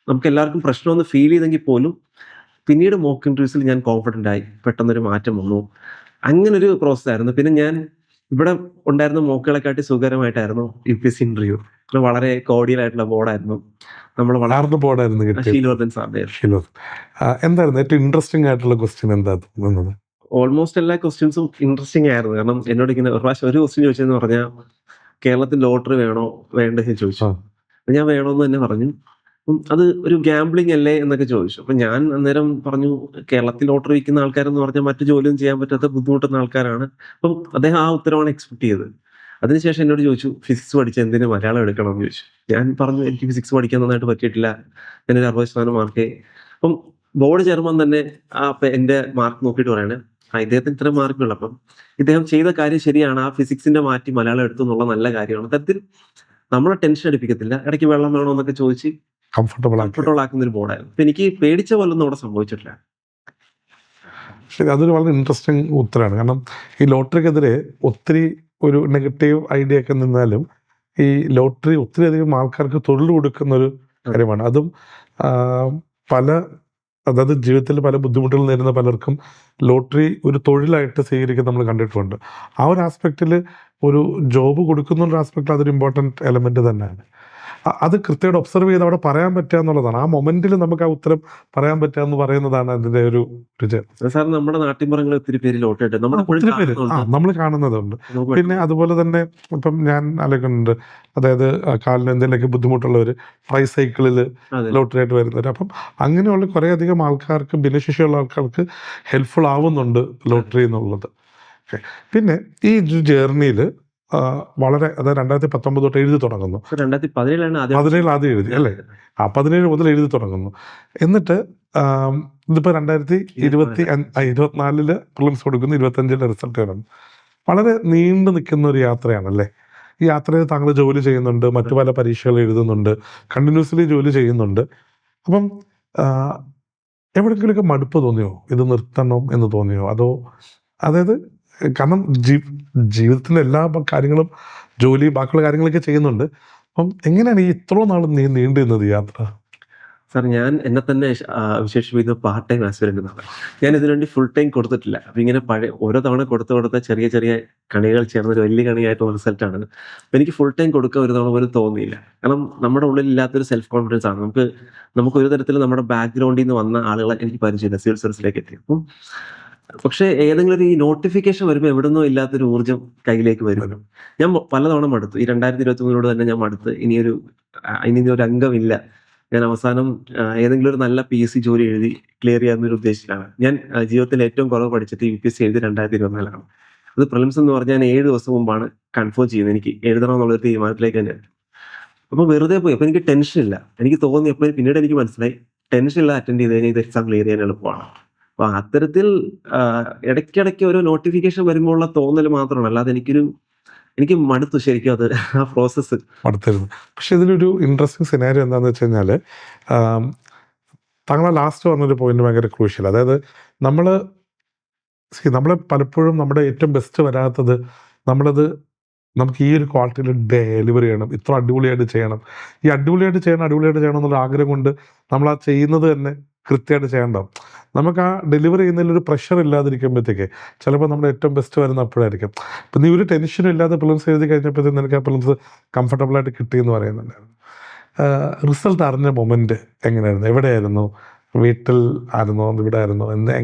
നമുക്ക് എല്ലാവർക്കും പ്രശ്നമൊന്ന് ഫീൽ ചെയ്തെങ്കിൽ പോലും പിന്നീട് മോക്ക് ഇൻറ്റർവ്യൂസിൽ ഞാൻ കോൺഫിഡൻ്റ് ആയി. പെട്ടെന്നൊരു മാറ്റം വന്നു. അങ്ങനൊരു പ്രോസസ് ആയിരുന്നു. പിന്നെ ഞാൻ ഇവിടെ ഉണ്ടായിരുന്ന മോക്കുകളെക്കാട്ടി സുഖകരമായിട്ടായിരുന്നു UPSC ഇന്റർവ്യൂ. വളരെ കോർഡിയൽ ആയിട്ടുള്ള ബോർഡായിരുന്നു. നമ്മൾ വളരെ ആരുടെ ബോർഡായിരുന്നു കിട്ടിയത്? ഷീൽവർദ്ധൻ സാറിന്റെ. എന്തായിരുന്നു ഏറ്റവും ഇൻട്രസ്റ്റിംഗ് ആയിട്ടുള്ള ക്വസ്റ്റ്യൻ എന്താ തോന്നുന്നത്? ഓൾമോസ്റ്റ് എല്ലാ ക്വസ്റ്റ്യൻസും ഇൻട്രസ്റ്റിംഗ് ആയിരുന്നു. കാരണം എന്നോട് ഇങ്ങനെ ഒരു പ്രാവശ്യം ഒരു ക്വസ്റ്റ്യൻ ചോദിച്ചതെന്ന് പറഞ്ഞാൽ, കേരളത്തിൽ ലോട്ടറി വേണോ വേണ്ടേ എന്ന് ചോദിച്ചു. അപ്പൊ ഞാൻ വേണമെന്ന് തന്നെ പറഞ്ഞു. അപ്പം അത് ഒരു ഗാംബ്ലിംഗ് അല്ലേ എന്നൊക്കെ ചോദിച്ചു. അപ്പൊ ഞാൻ അന്നേരം പറഞ്ഞു, കേരളത്തിൽ ലോട്ടറി വിൽക്കുന്ന ആൾക്കാരെന്ന് പറഞ്ഞാൽ മറ്റു ജോലിയൊന്നും ചെയ്യാൻ പറ്റാത്ത ബുദ്ധിമുട്ടുന്ന ആൾക്കാരാണ്. അപ്പം അദ്ദേഹം ആ ഉത്തരവാണ് എക്സ്പെക്ട് ചെയ്തത്. അതിനുശേഷം എന്നോട് ചോദിച്ചു, ഫിസിക്സ് പഠിച്ച എന്തിന് മലയാളം എടുക്കണം എന്ന് ചോദിച്ചു. ഞാൻ പറഞ്ഞു, എനിക്ക് ഫിസിക്സ് പഠിക്കാൻ നന്നായിട്ട് പറ്റിയിട്ടില്ല, ഞാനൊരു 60% മാർക്ക്. അപ്പം ബോർഡ് ചെയർമാൻ തന്നെ എന്റെ മാർക്ക് നോക്കിയിട്ട് പറയണേ, ഇദ്ദേഹത്തിന് ഇത്ര മാർക്കുള്ളൂ, അപ്പം ഇദ്ദേഹം ചെയ്ത കാര്യം ശരിയാണ്, ആ ഫിസിക്സിന്റെ മാറ്റി മലയാളം എടുത്തു എന്നുള്ള നല്ല കാര്യമാണ്. അത്തരത്തിൽ നമ്മളെ ടെൻഷൻ അടിപ്പിക്കത്തില്ല, ഇടയ്ക്ക് വെള്ളം വേണോ എന്നൊക്കെ ചോദിച്ച് കംഫർട്ടബിൾ ആക്കുന്ന ഒരു ബോർഡായിരുന്നു. അപ്പൊ എനിക്ക് പേടിച്ച പോലൊന്നും അവിടെ സംഭവിച്ചിട്ടില്ല. ശരി, അതൊരു വളരെ ഇൻട്രസ്റ്റിംഗ് ഉത്തരമാണ്. കാരണം ഈ ലോട്ടറിക്കെതിരെ ഒത്തിരി ഒരു നെഗറ്റീവ് ഐഡിയ ഒക്കെ നിന്നാലും ഈ ലോട്ടറി ഒത്തിരി അധികം ആൾക്കാർക്ക് തൊഴിൽ കൊടുക്കുന്ന ഒരു കാര്യമാണ്. അതും പല, അതായത് ജീവിതത്തിൽ പല ബുദ്ധിമുട്ടുകൾ നേരിടുന്ന പലർക്കും ലോട്ടറി ഒരു തൊഴിലായിട്ട് സ്വീകരിക്കാൻ നമ്മൾ കണ്ടിട്ടുണ്ട്. ആ ഒരു ആസ്പെക്റ്റിൽ ഒരു ജോബ് കൊടുക്കുന്ന ഒരു ആസ്പെക്റ്റിൽ അതൊരു ഇമ്പോർട്ടൻറ്റ് എലമെന്റ് തന്നെയാണ്. അത് കൃത്യമായിട്ട് ഒബ്സർവ് ചെയ്ത് അവിടെ പറയാൻ പറ്റുക എന്നുള്ളതാണ്. ആ മൊമെന്റിൽ നമുക്ക് ആ ഉത്തരം പറയാൻ പറ്റുക എന്ന് പറയുന്നതാണ് അതിന്റെ ഒരു സാർ, നമ്മുടെ നാട്ടിൻപുറങ്ങളിൽ ഒത്തിരി പേര് ലോട്ടറി നമ്മൾ കാണുന്നതുണ്ട്. പിന്നെ അതുപോലെ തന്നെ ഇപ്പം ഞാൻ ആലോചിക്കുന്നുണ്ട്, അതായത് കാലിന് എന്തെങ്കിലുമൊക്കെ ബുദ്ധിമുട്ടുള്ളവർ ട്രൈസൈക്കിളിൽ ലോട്ടറി ആയിട്ട് വരുന്നവർ. അപ്പം അങ്ങനെയുള്ള കുറേ അധികം ആൾക്കാർക്ക്, ഭിന്നശേഷിയുള്ള ആൾക്കാർക്ക് ഹെൽപ്ഫുൾ ആവുന്നുണ്ട് ലോട്ടറി എന്നുള്ളത്. പിന്നെ ഈ ജേർണിയിൽ വളരെ, അതായത് 2019 തൊട്ട് എഴുതി തുടങ്ങുന്നു. 2017 ആദ്യം എഴുതി അല്ലേ? 17 മുതൽ എഴുതി തുടങ്ങുന്നു. എന്നിട്ട് ഇതിപ്പോൾ 2024 പ്രിലിംസ് കൊടുക്കുന്നു, 25 റിസൾട്ട് വരുന്നു. വളരെ നീണ്ടു നിൽക്കുന്ന ഒരു യാത്രയാണല്ലേ? ഈ യാത്രയിൽ താങ്കൾ ജോലി ചെയ്യുന്നുണ്ട്, മറ്റു പല പരീക്ഷകൾ എഴുതുന്നുണ്ട്, കണ്ടിന്യൂസ്ലി ജോലി ചെയ്യുന്നുണ്ട്. അപ്പം എവിടെയെങ്കിലുമൊക്കെ മടുപ്പ് തോന്നിയോ? ഇത് നിർത്തണം എന്ന് തോന്നിയോ? അതോ, അതായത് കാരണം ജീവിതത്തിൻ്റെ എല്ലാ കാര്യങ്ങളും, ജോലി, ബാക്കിയുള്ള കാര്യങ്ങളൊക്കെ ചെയ്യുന്നുണ്ട്. അപ്പം എങ്ങനെയാണ് ഈ ഇത്രയും നാൾ നീണ്ടു നിന്നത് യാത്ര? സാർ, ഞാൻ എന്നെ തന്നെ വിശേഷിപ്പിക്കുന്നത് പാർട്ട് ടൈം ആസ്പിരന്റ് എന്നാണ്. ഞാൻ ഇതിനുവേണ്ടി ഫുൾ ടൈം കൊടുത്തിട്ടില്ല. അപ്പം ഇങ്ങനെ ഓരോ തവണ കൊടുത്ത ചെറിയ ചെറിയ കണികൾ ചേർന്നൊരു വലിയ കണിയായിട്ടുള്ള റിസൾട്ടാണ്. അപ്പം എനിക്ക് ഫുൾ ടൈം കൊടുക്കാൻ ഒരു തവണ പോലും തോന്നിയില്ല. കാരണം നമ്മുടെ ഉള്ളിൽ ഇല്ലാത്തൊരു സെൽഫ് കോൺഫിഡൻസ് ആണ്. നമുക്ക് ഒരു തരത്തിൽ നമ്മുടെ ബാക്ക്ഗ്രൗണ്ടിൽ നിന്ന് വന്ന ആളുകളെ എനിക്ക് പരിചയമില്ല, സിവിൽ സർവീസിലേക്ക് എത്തി. അപ്പം പക്ഷേ ഏതെങ്കിലും ഒരു ഈ നോട്ടിഫിക്കേഷൻ വരുമ്പോൾ എവിടുന്നോ ഇല്ലാത്തൊരു ഊർജ്ജം കയ്യിലേക്ക് വരും. ഞാൻ പലതവണ മടുത്തു. ഈ 2023 തന്നെ ഞാൻ മടുത്ത്, ഇനി ഒരു അംഗമില്ല. ഞാൻ അവസാനം ഏതെങ്കിലും ഒരു നല്ല PSC ജോലി എഴുതി ക്ലിയർ ചെയ്യാവുന്നൊരു ഉദ്ദേശത്തിലാണ്. ഞാൻ ജീവിതത്തിൽ ഏറ്റവും കുറവ് പഠിച്ചിട്ട് UPSC എഴുതി 2024 അത് പ്രിലിംസ് എന്ന് പറഞ്ഞാൽ ഞാൻ 7 ദിവസം മുമ്പാണ് കൺഫേം ചെയ്യുന്നത്. എനിക്ക് എഴുതണം എന്നുള്ളൊരു തീരുമാനത്തിലേക്ക് തന്നെ. അപ്പോൾ വെറുതെ പോയി. അപ്പോൾ എനിക്ക് ടെൻഷൻ ഇല്ല. എനിക്ക് തോന്നി, അപ്പോൾ പിന്നീട് എനിക്ക് മനസ്സിലായി, ടെൻഷൻ ഇല്ല അറ്റൻഡ് ചെയ്ത് കഴിഞ്ഞാൽ ഇത് എക്സാം ക്ലിയർ ചെയ്യാൻ എളുപ്പമാണ്. അപ്പോൾ അത്തരത്തിൽ ഇടയ്ക്കിടയ്ക്ക് ഒരു നോട്ടിഫിക്കേഷൻ വരുമ്പോൾ ഉള്ള തോന്നൽ മാത്രമാണ്, അല്ലാതെ എനിക്ക് മടുത്തു ശരിക്കും അത്, ആ പ്രോസസ്സ് മടുത്തിരുന്നു. പക്ഷെ ഇതിലൊരു ഇൻട്രസ്റ്റിംഗ് സിനാരിയോ എന്താണെന്ന് വെച്ച് കഴിഞ്ഞാൽ, താങ്കളെ ലാസ്റ്റ് പറഞ്ഞൊരു പോയിന്റ് ഭയങ്കര ക്രൂഷ്യൽ. അതായത് നമ്മളെ പലപ്പോഴും നമ്മുടെ ഏറ്റവും ബെസ്റ്റ് വരാത്തത്, നമുക്ക് ഈ ഒരു ക്വാളിറ്റിയിൽ ഡെലിവറി ചെയ്യണം, ഇത്ര അടിപൊളിയായിട്ട് ചെയ്യണം, ഈ അടിപൊളിയായിട്ട് ചെയ്യണം എന്നുള്ള ആഗ്രഹം കൊണ്ട് നമ്മൾ ആ ചെയ്യുന്നത് തന്നെ കൃത്യമായിട്ട് ചെയ്യണ്ടാവും. നമുക്ക് ആ ഡെലിവറി ചെയ്യുന്നതിൽ ഒരു പ്രഷർ ഇല്ലാതിരിക്കുമ്പോഴത്തേക്ക് ചിലപ്പോൾ നമ്മുടെ ഏറ്റവും ബെസ്റ്റ് വരുന്ന അപ്പോഴായിരിക്കും. ഇപ്പം നീ ഒരു ടെൻഷനും ഇല്ലാതെ പ്രിലിംസ് എഴുതി കഴിഞ്ഞപ്പോഴത്തേക്ക് നിനക്ക് ആ പ്രിലിംസ് കംഫർട്ടബിളായിട്ട് കിട്ടിയെന്ന് പറയുന്നുണ്ടായിരുന്നു. റിസൾട്ട് അറിഞ്ഞ മൊമെൻറ്റ് എങ്ങനെയായിരുന്നു? എവിടെയായിരുന്നു? വീട്ടിൽ ആയിരുന്നോ? ഇവിടെ ആയിരുന്നോ?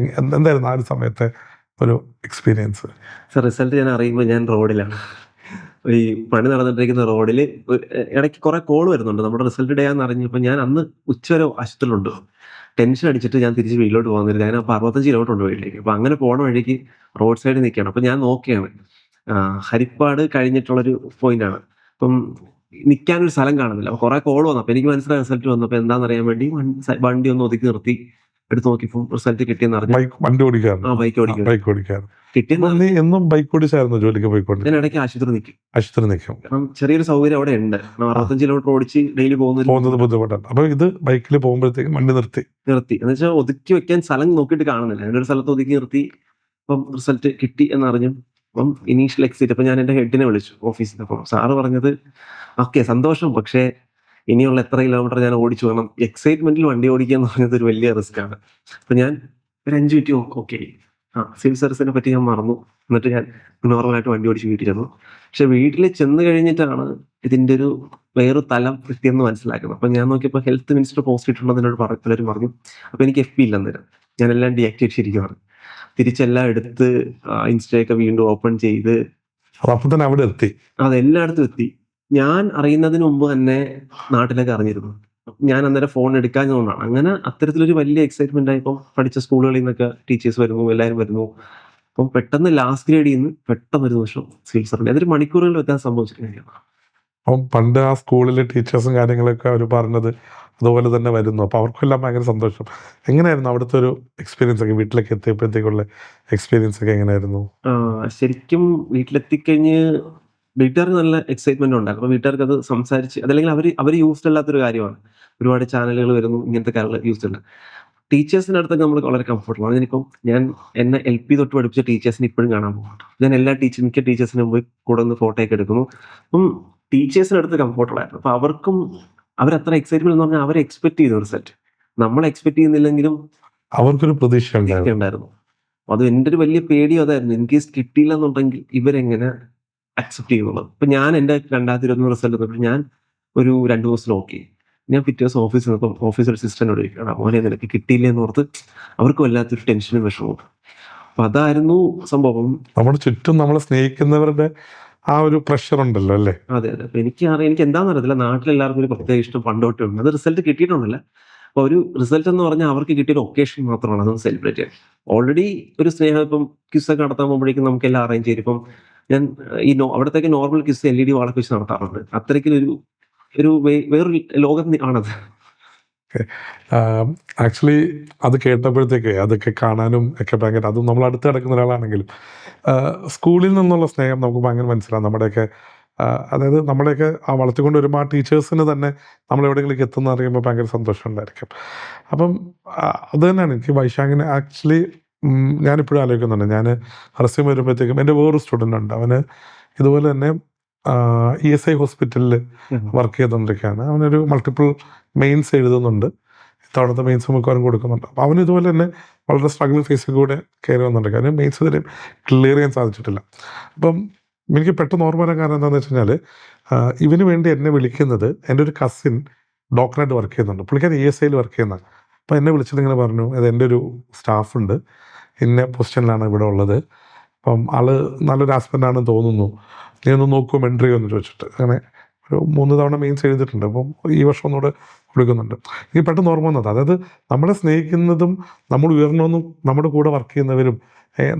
എന്തായിരുന്നു ആ ഒരു സമയത്തെ ഒരു എക്സ്പീരിയൻസ്? റിസൾട്ട് ഞാൻ അറിയുമ്പോൾ ഞാൻ റോഡിലാണ്. ഈ പണി നടന്നിട്ടിരിക്കുന്ന റോഡിൽ ഇടയ്ക്ക് കുറെ കോൾ വരുന്നുണ്ട്. നമ്മുടെ റിസൾട്ട് ഡേ ആണെന്ന് അറിഞ്ഞപ്പോൾ ഞാൻ അന്ന് ഉച്ചവരെ ആശുപത്രിയിലുണ്ട്. ടെൻഷൻ അടിച്ചിട്ട് ഞാൻ തിരിച്ച് വീട്ടിലോട്ട് പോകുന്നില്ല. ഞാൻ അപ്പോൾ 65 കിലോമീറ്റർ ഉണ്ട് വീട്ടിലേക്ക്. അപ്പോൾ അങ്ങനെ പോണ വഴിക്ക് റോഡ് സൈഡിൽ നിൽക്കുകയാണ്. അപ്പോൾ ഞാൻ നോക്കിയാണ് ഹരിപ്പാട് കഴിഞ്ഞിട്ടുള്ളൊരു പോയിന്റാണ്. അപ്പം നിൽക്കാനൊരു സ്ഥലം കാണുന്നില്ല. അപ്പോൾ കുറെ കോൾ വന്നു. അപ്പോൾ എനിക്ക് മനസ്സിലായ റിസൾട്ട് വന്നു. അപ്പോൾ എന്താണെന്ന് അറിയാൻ വേണ്ടി വണ്ടി ഒന്ന് ഒതുക്കി നിർത്തി എടുത്ത് നോക്കിയപ്പോൾ റിസൾട്ട് കിട്ടിയെന്ന് അറിഞ്ഞു. വണ്ടി ഓടിക്കാറുണ്ട്. ബൈക്ക് ഓടിക്കും. ബൈക്ക് ഓടിക്കാറുണ്ട്. കിട്ടിയെന്ന് നീ എന്നും ബൈക്ക് ഓടിച്ചായിരുന്നു ജോലിക്ക് പോയിക്കൊണ്ട്? ഞാൻ ഇടയ്ക്ക് ആശുപത്രി നിൽക്കും. ആശുപത്രി നിൽക്കും. കാരണം ചെറിയൊരു സൗകര്യം അവിടെ ഉണ്ട്. 65 കിലോമീറ്റർ ഓടിച്ച് ഡെയിലി പോകുന്നത് ബുദ്ധിമുട്ടാണ്. അപ്പൊ ഇത് ബൈക്കിൽ പോകുമ്പോഴത്തേക്കും വണ്ടി നിർത്തി എന്ന് വെച്ചാൽ ഒതുക്കി വെക്കാൻ സ്ഥലം നോക്കിയിട്ട് കാണുന്നില്ല. എൻ്റെ ഒരു സ്ഥലത്ത് ഒതുക്കി നിർത്തി. അപ്പം റിസൾട്ട് കിട്ടി എന്നറിഞ്ഞു. അപ്പം ഇനീഷ്യൽ എക്സിറ്റ്. അപ്പം ഞാൻ എൻ്റെ ഹെഡിനെ വിളിച്ചു ഓഫീസിൽ. അപ്പം സാറ് പറഞ്ഞത് ഓക്കെ സന്തോഷം, പക്ഷേ ഇനിയുള്ള എത്ര കിലോമീറ്റർ ഞാൻ ഓടിച്ചു വേണം. എക്സൈറ്റ്മെന്റിൽ വണ്ടി ഓടിക്കുക എന്ന് പറഞ്ഞത് ഒരു വലിയ റിസ്ക് ആണ്. അപ്പൊ ഞാൻ ഒരു 5 മിനിറ്റ് ഓക്കെ സിവിൽ സർവീസിനെ പറ്റി ഞാൻ മറന്നു. എന്നിട്ട് ഞാൻ നോർമലായിട്ട് വണ്ടി ഓടിച്ച് വീട്ടിൽ ചെന്നു. പക്ഷെ വീട്ടിൽ ചെന്ന് കഴിഞ്ഞിട്ടാണ് ഇതിന്റെ ഒരു വേറൊരു തലം എത്തിയെന്ന് മനസ്സിലാക്കുന്നത്. അപ്പൊ ഞാൻ നോക്കിയപ്പോൾ ഹെൽത്ത് മിനിസ്റ്റർ പോസ്റ്റ് ഇട്ടുണ്ടെന്ന് പലരും പറഞ്ഞു. അപ്പൊ എനിക്ക് FB ഇല്ല അന്നേരം. ഞാൻ എല്ലാം ഡീആക്ടിവേറ്റ് ചെയ്തിരിക്കുകയാണ്. തിരിച്ചെല്ലാം എടുത്ത് ഇൻസ്റ്റയൊക്കെ വീണ്ടും ഓപ്പൺ ചെയ്ത് അപ്പൊ തന്നെ അവിടെ എത്തി. അതെല്ലായിടത്തും എത്തി. ഞാൻ അറിയുന്നതിന് മുമ്പ് തന്നെ നാട്ടിലൊക്കെ അറിഞ്ഞിരുന്നു. ഞാൻ അന്നേരം ഫോൺ എടുക്കാഞ്ഞതുകൊണ്ടാണ്. അങ്ങനെ അത്തരത്തിലൊരു വലിയ എക്സൈറ്റ്മെന്റ് ആയപ്പോൾ പഠിച്ച സ്കൂളുകളിൽ നിന്നൊക്കെ ടീച്ചേഴ്സ് വരുന്നു, എല്ലാവരും വരുന്നു. അപ്പം പെട്ടെന്ന് ലാസ്റ്റ് ഗ്രേഡിൽ നിന്ന് പെട്ടെന്ന് ഒരു ദിവസം സിവിൽ സർവീസ്. അതൊരു മണിക്കൂറുകളിൽ വ്യത്യാസം സംഭവിച്ചിട്ടില്ല. അപ്പം പണ്ട് ആ സ്കൂളിലെ ടീച്ചേഴ്സും കാര്യങ്ങളൊക്കെ അവർ പറഞ്ഞത് അതുപോലെ തന്നെ വരുന്നു. അപ്പോൾ അവർക്കെല്ലാം ഭയങ്കര സന്തോഷം. എങ്ങനെയായിരുന്നു അവിടുത്തെ ഒരു എക്സ്പീരിയൻസ് ഒക്കെ? വീട്ടിലേക്ക് എത്തിയപ്പോഴത്തേക്കുള്ള എക്സ്പീരിയൻസ് ഒക്കെ എങ്ങനെയായിരുന്നു? ശരിക്കും വീട്ടിലെത്തിക്കഴിഞ്ഞ് വീട്ടുകാർക്ക് നല്ല എക്സൈറ്റ്മെന്റ് ഉണ്ടായിരുന്നു. അപ്പോൾ വീട്ടുകാർക്ക് അത് സംസാരിച്ച് അതല്ലെങ്കിൽ അവർ യൂസ്ഡ് അല്ലാത്തൊരു കാര്യമാണ്. ഒരുപാട് ചാനലുകൾ വരുന്നു, ഇങ്ങനത്തെ കാര്യങ്ങൾ യൂസ്ഡ് അല്ല. ടീച്ചേഴ്സിൻ്റെ അടുത്തൊക്കെ നമ്മൾ വളരെ കംഫർട്ടബിൾ ആണ്. ഞാൻ എന്നെ LP തൊട്ട് പഠിപ്പിച്ച ടീച്ചേഴ്സിനെ ഇപ്പോഴും കാണാൻ പോകുന്നുണ്ട്. ഞാൻ മിക്ക ടീച്ചേഴ്സിനും പോയി കൂടെ ഒന്ന് ഫോട്ടോ ഒക്കെ എടുക്കുന്നു. അപ്പം ടീച്ചേഴ്സിൻ്റെ അടുത്ത് കംഫർട്ടബിൾ ആയിരുന്നു. അപ്പോൾ അവർക്കും അവരത്ര എക്സൈറ്റ്മെന്റ് എന്ന് പറഞ്ഞാൽ അവർ എക്സ്പെക്ട് ചെയ്തു റിസൾട്ട്. നമ്മൾ എക്സ്പെക്ട് ചെയ്യുന്നില്ലെങ്കിലും അവർക്കൊരു പ്രതീക്ഷ ഉണ്ടായിരുന്നു. അത് എൻ്റെ ഒരു വലിയ പേടിയും അതായിരുന്നു. ഇൻ കേസ് കിട്ടിയില്ല എന്നുണ്ടെങ്കിൽ ഇവരെങ്ങനെ അക്സെപ്റ്റ് ചെയ്യുന്നുള്ളത്. ഇപ്പൊ ഞാൻ എൻ്റെ 2021 റിസൾട്ട് ഞാൻ ഒരു 2 ദിവസം നോക്കി. ഞാൻ പിറ്റേ ദിവസം ഓഫീസിൽ നിന്നപ്പം ഓഫീസിൽ അസിസ്റ്റന്റോട് ചോദിക്കണം, മോനെ നിനക്ക് കിട്ടിയില്ലേ എന്ന് ഓർത്ത് അവർക്ക് വല്ലാത്തൊരു ടെൻഷനും വിഷമവും. അപ്പൊ അതായിരുന്നു സംഭവം. നമ്മുടെ ചുറ്റും നമ്മളെ സ്നേഹിക്കുന്നവരുടെ ആ ഒരു പ്രഷർ ഉണ്ടല്ലോ അല്ലേ? അതെ. അപ്പൊ എനിക്ക് എന്താണെന്ന് അറിയത്തില്ല, നാട്ടിലെല്ലാവർക്കും ഒരു പ്രത്യേക ഇഷ്ടം പണ്ടോട്ടേ ഉണ്ട്. അത് റിസൾട്ട് കിട്ടിയിട്ടുണ്ടല്ല. അപ്പൊ ഒരു റിസൾട്ട് എന്ന് പറഞ്ഞാൽ അവർക്ക് കിട്ടിയൊരു ഒക്കേഷൻ മാത്രമാണ് അതൊന്ന് സെലിബ്രേറ്റ് ചെയ്യാൻ. ഓൾറെഡി ഒരു സ്നേഹം ഇപ്പം ക്വിസൊക്കെ നടത്താൻ പോകുമ്പോഴേക്കും നമുക്ക് എല്ലാം അറേഞ്ച് ചെയ്യും. ഇപ്പം ഞാൻ അവിടത്തേക്ക് നോർമൽ ക്വിസ് LED വാളൊക്കെ വെച്ച് നടത്താറുണ്ട്. അത്രയ്ക്കൊരു വേറൊരു ലോകം ആണത്. ആക്ച്വലി അത് കേട്ടപ്പോഴത്തേക്ക് അതൊക്കെ കാണാനും ഒക്കെ ഭയങ്കര, അതും നമ്മൾ അടുത്ത് കിടക്കുന്ന ഒരാളാണെങ്കിലും സ്കൂളിൽ നിന്നുള്ള സ്നേഹം നമുക്ക് ഭയങ്കര മനസ്സിലാവും. നമ്മുടെയൊക്കെ അതായത് നമ്മുടെയൊക്കെ ആ വളർത്തിക്കൊണ്ട് വരുമ്പോൾ ആ ടീച്ചേഴ്സിന് തന്നെ നമ്മൾ എവിടെയെങ്കിലും എത്തുന്ന അറിയുമ്പോൾ ഭയങ്കര സന്തോഷം ഉണ്ടായിരിക്കും. അപ്പം അത് തന്നെയാണ് എനിക്ക് വൈശാഖിന് ആക്ച്വലി ഞാനിപ്പോഴും ആലോചിക്കുന്നുണ്ട്. ഞാൻ റസ്യം വരുമ്പോഴത്തേക്കും എൻ്റെ വേറൊരു സ്റ്റുഡൻ്റ് ഉണ്ട്, അവന് ഇതുപോലെ തന്നെ ESI ഹോസ്പിറ്റലിൽ വർക്ക് ചെയ്തുകൊണ്ടിരിക്കുകയാണ്. അവനൊരു മൾട്ടിപ്പിൾ മെയിൻസ് എഴുതുന്നുണ്ട്. ഇത്തവണത്തെ മെയിൻസ് മിക്കവാറും കൊടുക്കുന്നുണ്ട്. അപ്പോൾ അവന് ഇതുപോലെ തന്നെ വളരെ സ്ട്രഗിൾ ഫേസിൽ കൂടെ കയറി വന്നിട്ടുണ്ട്. കാരണം മെയിൻസ് ഇതുവരെയും ക്ലിയർ ചെയ്യാൻ സാധിച്ചിട്ടില്ല. അപ്പം എനിക്ക് പെട്ടെന്ന് ഓർമ്മ വരാൻ കാരണം എന്താണെന്ന് വെച്ച് കഴിഞ്ഞാൽ ഇവന് വേണ്ടി എന്നെ വിളിക്കുന്നത് എൻ്റെ ഒരു കസിൻ ഡോക്ടറായിട്ട് വർക്ക് ചെയ്യുന്നുണ്ട്. പുള്ളിക്കാരൻ ESIയിൽ വർക്ക് ചെയ്യുന്നതാണ്. അപ്പോൾ എന്നെ വിളിച്ചിട്ട് ഇങ്ങനെ പറഞ്ഞു, അത് എൻ്റെ ഒരു സ്റ്റാഫുണ്ട്, ഇന്ന പൊസിഷനിലാണ് ഇവിടെ ഉള്ളത്, അപ്പം ആള് നല്ലൊരു ആസ്പെൻ്റാണെന്ന് തോന്നുന്നു, നീ ഒന്ന് നോക്കുമോ എൻട്രി എന്ന് ചോദിച്ചിട്ട്. അങ്ങനെ ഒരു 3 തവണ മെയിൻസ് എഴുതിയിട്ടുണ്ട്. അപ്പം ഈ വർഷം ഒന്നുകൂടെ കൊടുക്കുന്നുണ്ട്. എനിക്ക് പെട്ടെന്ന് ഓർമ്മ വന്നത്, അതായത് നമ്മളെ സ്നേഹിക്കുന്നതും നമ്മൾ ഉയരണമെന്നും നമ്മുടെ കൂടെ വർക്ക് ചെയ്യുന്നവരും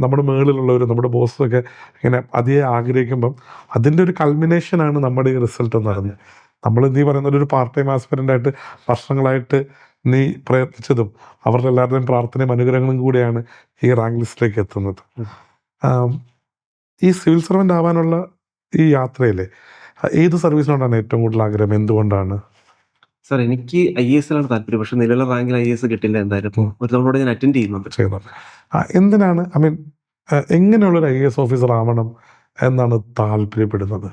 നമ്മുടെ മുകളിലുള്ളവരും നമ്മുടെ ബോസും ഒക്കെ ഇങ്ങനെ അതിയെ ആഗ്രഹിക്കുമ്പം അതിൻ്റെ ഒരു കൾമിനേഷനാണ് നമ്മുടെ ഈ റിസൾട്ട് എന്ന് പറഞ്ഞത്. നമ്മൾ നീ പറയുന്ന ഒരു പാർട്ട് ടൈം ആസ്പിരൻ്റായിട്ട് വർഷങ്ങളായിട്ട് നീ പ്രയത്നിച്ചതും അവരുടെ എല്ലാവരുടെയും പ്രാർത്ഥനയും അനുഗ്രഹങ്ങളും കൂടിയാണ് ഈ റാങ്ക് ലിസ്റ്റിലേക്ക് എത്തുന്നത്. ഈ സിവിൽ സർവൻ്റ് ആവാനുള്ള ഈ യാത്രയിലെ ഏത് സർവീസിനോടാണ് ഏറ്റവും കൂടുതൽ ആഗ്രഹം? എന്തുകൊണ്ടാണ്? സാർ എനിക്ക് IAS താല്പര്യം. പക്ഷെ നിലവിലെ റാങ്കിൽ IAS കിട്ടില്ല. എന്തായാലും ഒരു തവണ ഞാൻ അറ്റൻഡ് ചെയ്യുന്നുണ്ട്. എന്തിനാണ് എങ്ങനെയുള്ളൊരു IAS ഓഫീസർ ആവണം എന്നാണ് താല്പര്യപ്പെടുന്നത്?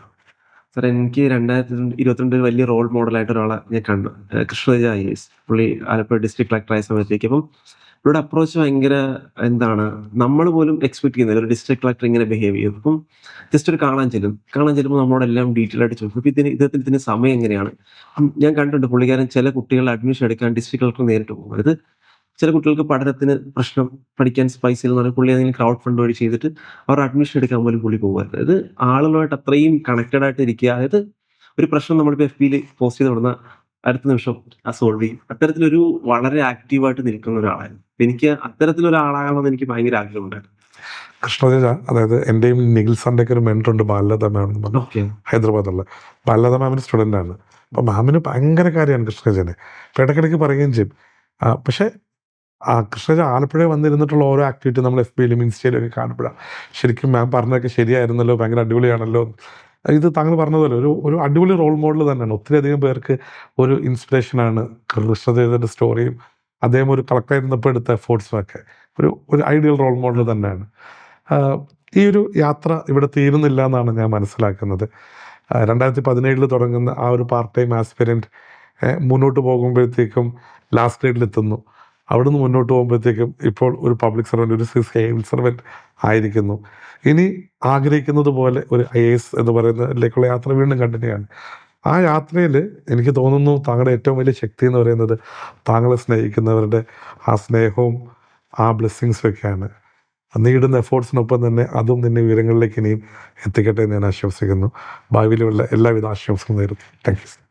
സാർ എനിക്ക് 2022 വലിയ റോൾ മോഡലായിട്ട് ഒരാളെ ഞാൻ കണ്ടു, കൃഷ്ണരാജ IAS. പുള്ളി ആലപ്പുഴ ഡിസ്ട്രിക്ട് കളക്ടറായ സമയത്തേക്ക്. അപ്പം ഇവിടെ അപ്രോച്ച് ഭയങ്കര നമ്മൾ പോലും എക്സ്പെക്ട് ചെയ്യുന്നില്ല ഒരു ഡിസ്ട്രിക്ട് കളക്ടർ ഇങ്ങനെ ബിഹേവ് ചെയ്യും. അപ്പം ജസ്റ്റ് ഒരു കാണാൻ ചെല്ലുമ്പോൾ നമ്മളോടെല്ലാം ഡീറ്റെയിൽ ആയിട്ട് ചോദിക്കും. അപ്പം ഇതിന് സമയം എങ്ങനെയാണ്? ഞാൻ കണ്ടിട്ടുണ്ട് പുള്ളിക്കാരൻ ചില കുട്ടികളെ അഡ്മിഷൻ എടുക്കാൻ ഡിസ്ട്രിക്ട് കളക്ടർ നേരിട്ട് പോകും. അത് ചില കുട്ടികൾക്ക് പഠനത്തിന് പ്രശ്നം, പഠിക്കാൻ പൈസ ഇല്ലെന്ന് പറഞ്ഞാൽ പുള്ളി ഏതെങ്കിലും ക്രൗഡ് ഫണ്ട് വഴി ചെയ്തിട്ട് അവർ അഡ്മിഷൻ എടുക്കാൻ പോലും പുള്ളി പോകുമായിരുന്നു. അതായത് ആളുകളുമായിട്ട് അത്രയും കണക്റ്റഡ് ആയിട്ട് ഇരിക്കുക. അതായത് ഒരു പ്രശ്നം നമ്മളിപ്പോൾ FB യിൽ പോസ്റ്റ് ചെയ്ത് കൊടുത്താൽ അടുത്ത നിമിഷം സോൾവ് ചെയ്യും. അത്തരത്തിലൊരു വളരെ ആക്റ്റീവായിട്ട് നിൽക്കുന്ന ഒരാളായിരുന്നു. എനിക്ക് അത്തരത്തിലൊരാളാകണമെന്ന് എനിക്ക് ഭയങ്കര ആഗ്രഹമുണ്ടായിരുന്നു. കൃഷ്ണതേജ, അതായത് എൻ്റെയും നിഖിൽ സാറിൻ്റെയൊക്കെ ഒരു മെൻറ്റർ ഉണ്ട്, ബാലലത മാം എന്ന് പറഞ്ഞു, ഓക്കെ. ഹൈദരാബാദുള്ള. ബാലലത മാമിൻ്റെ സ്റ്റുഡൻ്റ് ആണ്. അപ്പോൾ മാമിന് ഭയങ്കര കാര്യമാണ് കൃഷ്ണതേജനെ. അപ്പോൾ ഇടയ്ക്കിടയ്ക്ക് പറയുകയും ചെയ്യും. പക്ഷേ കൃഷ്ണജ ആലപ്പുഴ വന്നിരുന്നിട്ടുള്ള ഓരോ ആക്ടിവിറ്റി നമ്മൾ FB യിലും ഇൻസ്റ്റയിലും ഒക്കെ കാണുമ്പോഴാണ് ശരിക്കും മാം പറഞ്ഞതൊക്കെ ശരിയായിരുന്നല്ലോ, ഭയങ്കര അടിപൊളിയാണല്ലോ. ഇത് താങ്കൾ പറഞ്ഞതുപോലെ ഒരു അടിപൊളി റോൾ മോഡൽ തന്നെയാണ്. ഒത്തിരി അധികം പേർക്ക് ഒരു ഇൻസ്പിറേഷനാണ് കൃഷ്ണതേജൻ്റെ സ്റ്റോറിയും അദ്ദേഹം ഒരു കളക്ടറായിരുന്നപ്പോൾ എടുത്ത എഫേർട്സും ഒക്കെ. ഒരു ഐഡിയൽ റോൾ മോഡൽ തന്നെയാണ്. ഈ ഒരു യാത്ര ഇവിടെ തീരുന്നില്ല എന്നാണ് ഞാൻ മനസ്സിലാക്കുന്നത്. 2017 തുടങ്ങുന്ന ആ ഒരു പാർട്ട് ടൈം ആസ്പിരൻറ്റ് മുന്നോട്ട് പോകുമ്പോഴത്തേക്കും ലാസ്റ്റ് ഗ്രേഡിലെത്തുന്നു. അവിടുന്ന് മുന്നോട്ട് പോകുമ്പോഴത്തേക്കും ഇപ്പോൾ ഒരു പബ്ലിക് സർവൻറ്റ്, ഒരു സിവിൽ സർവൻറ്റ് ആയിരിക്കുന്നു. ഇനി ആഗ്രഹിക്കുന്നത് പോലെ ഒരു IAS എന്ന് പറയുന്നതിലേക്കുള്ള യാത്ര വീണ്ടും കണ്ടിന്യൂ ആണ്. ആ യാത്രയിൽ എനിക്ക് തോന്നുന്നു താങ്കളുടെ ഏറ്റവും വലിയ ശക്തി എന്ന് പറയുന്നത് താങ്കളെ സ്നേഹിക്കുന്നവരുടെ ആ സ്നേഹവും ആ ബ്ലെസ്സിങ്സും ഒക്കെയാണ്. നീടുന്ന എഫേർട്സിനൊപ്പം തന്നെ അതും നിന്നെ ഉയരങ്ങളിലേക്ക് ഇനിയും എത്തിക്കട്ടെ എന്ന് ഞാൻ ആശംസിക്കുന്നു. ഭാവിയിലുള്ള എല്ലാവിധ ആശംസകളും നേരുന്നു. Thank you.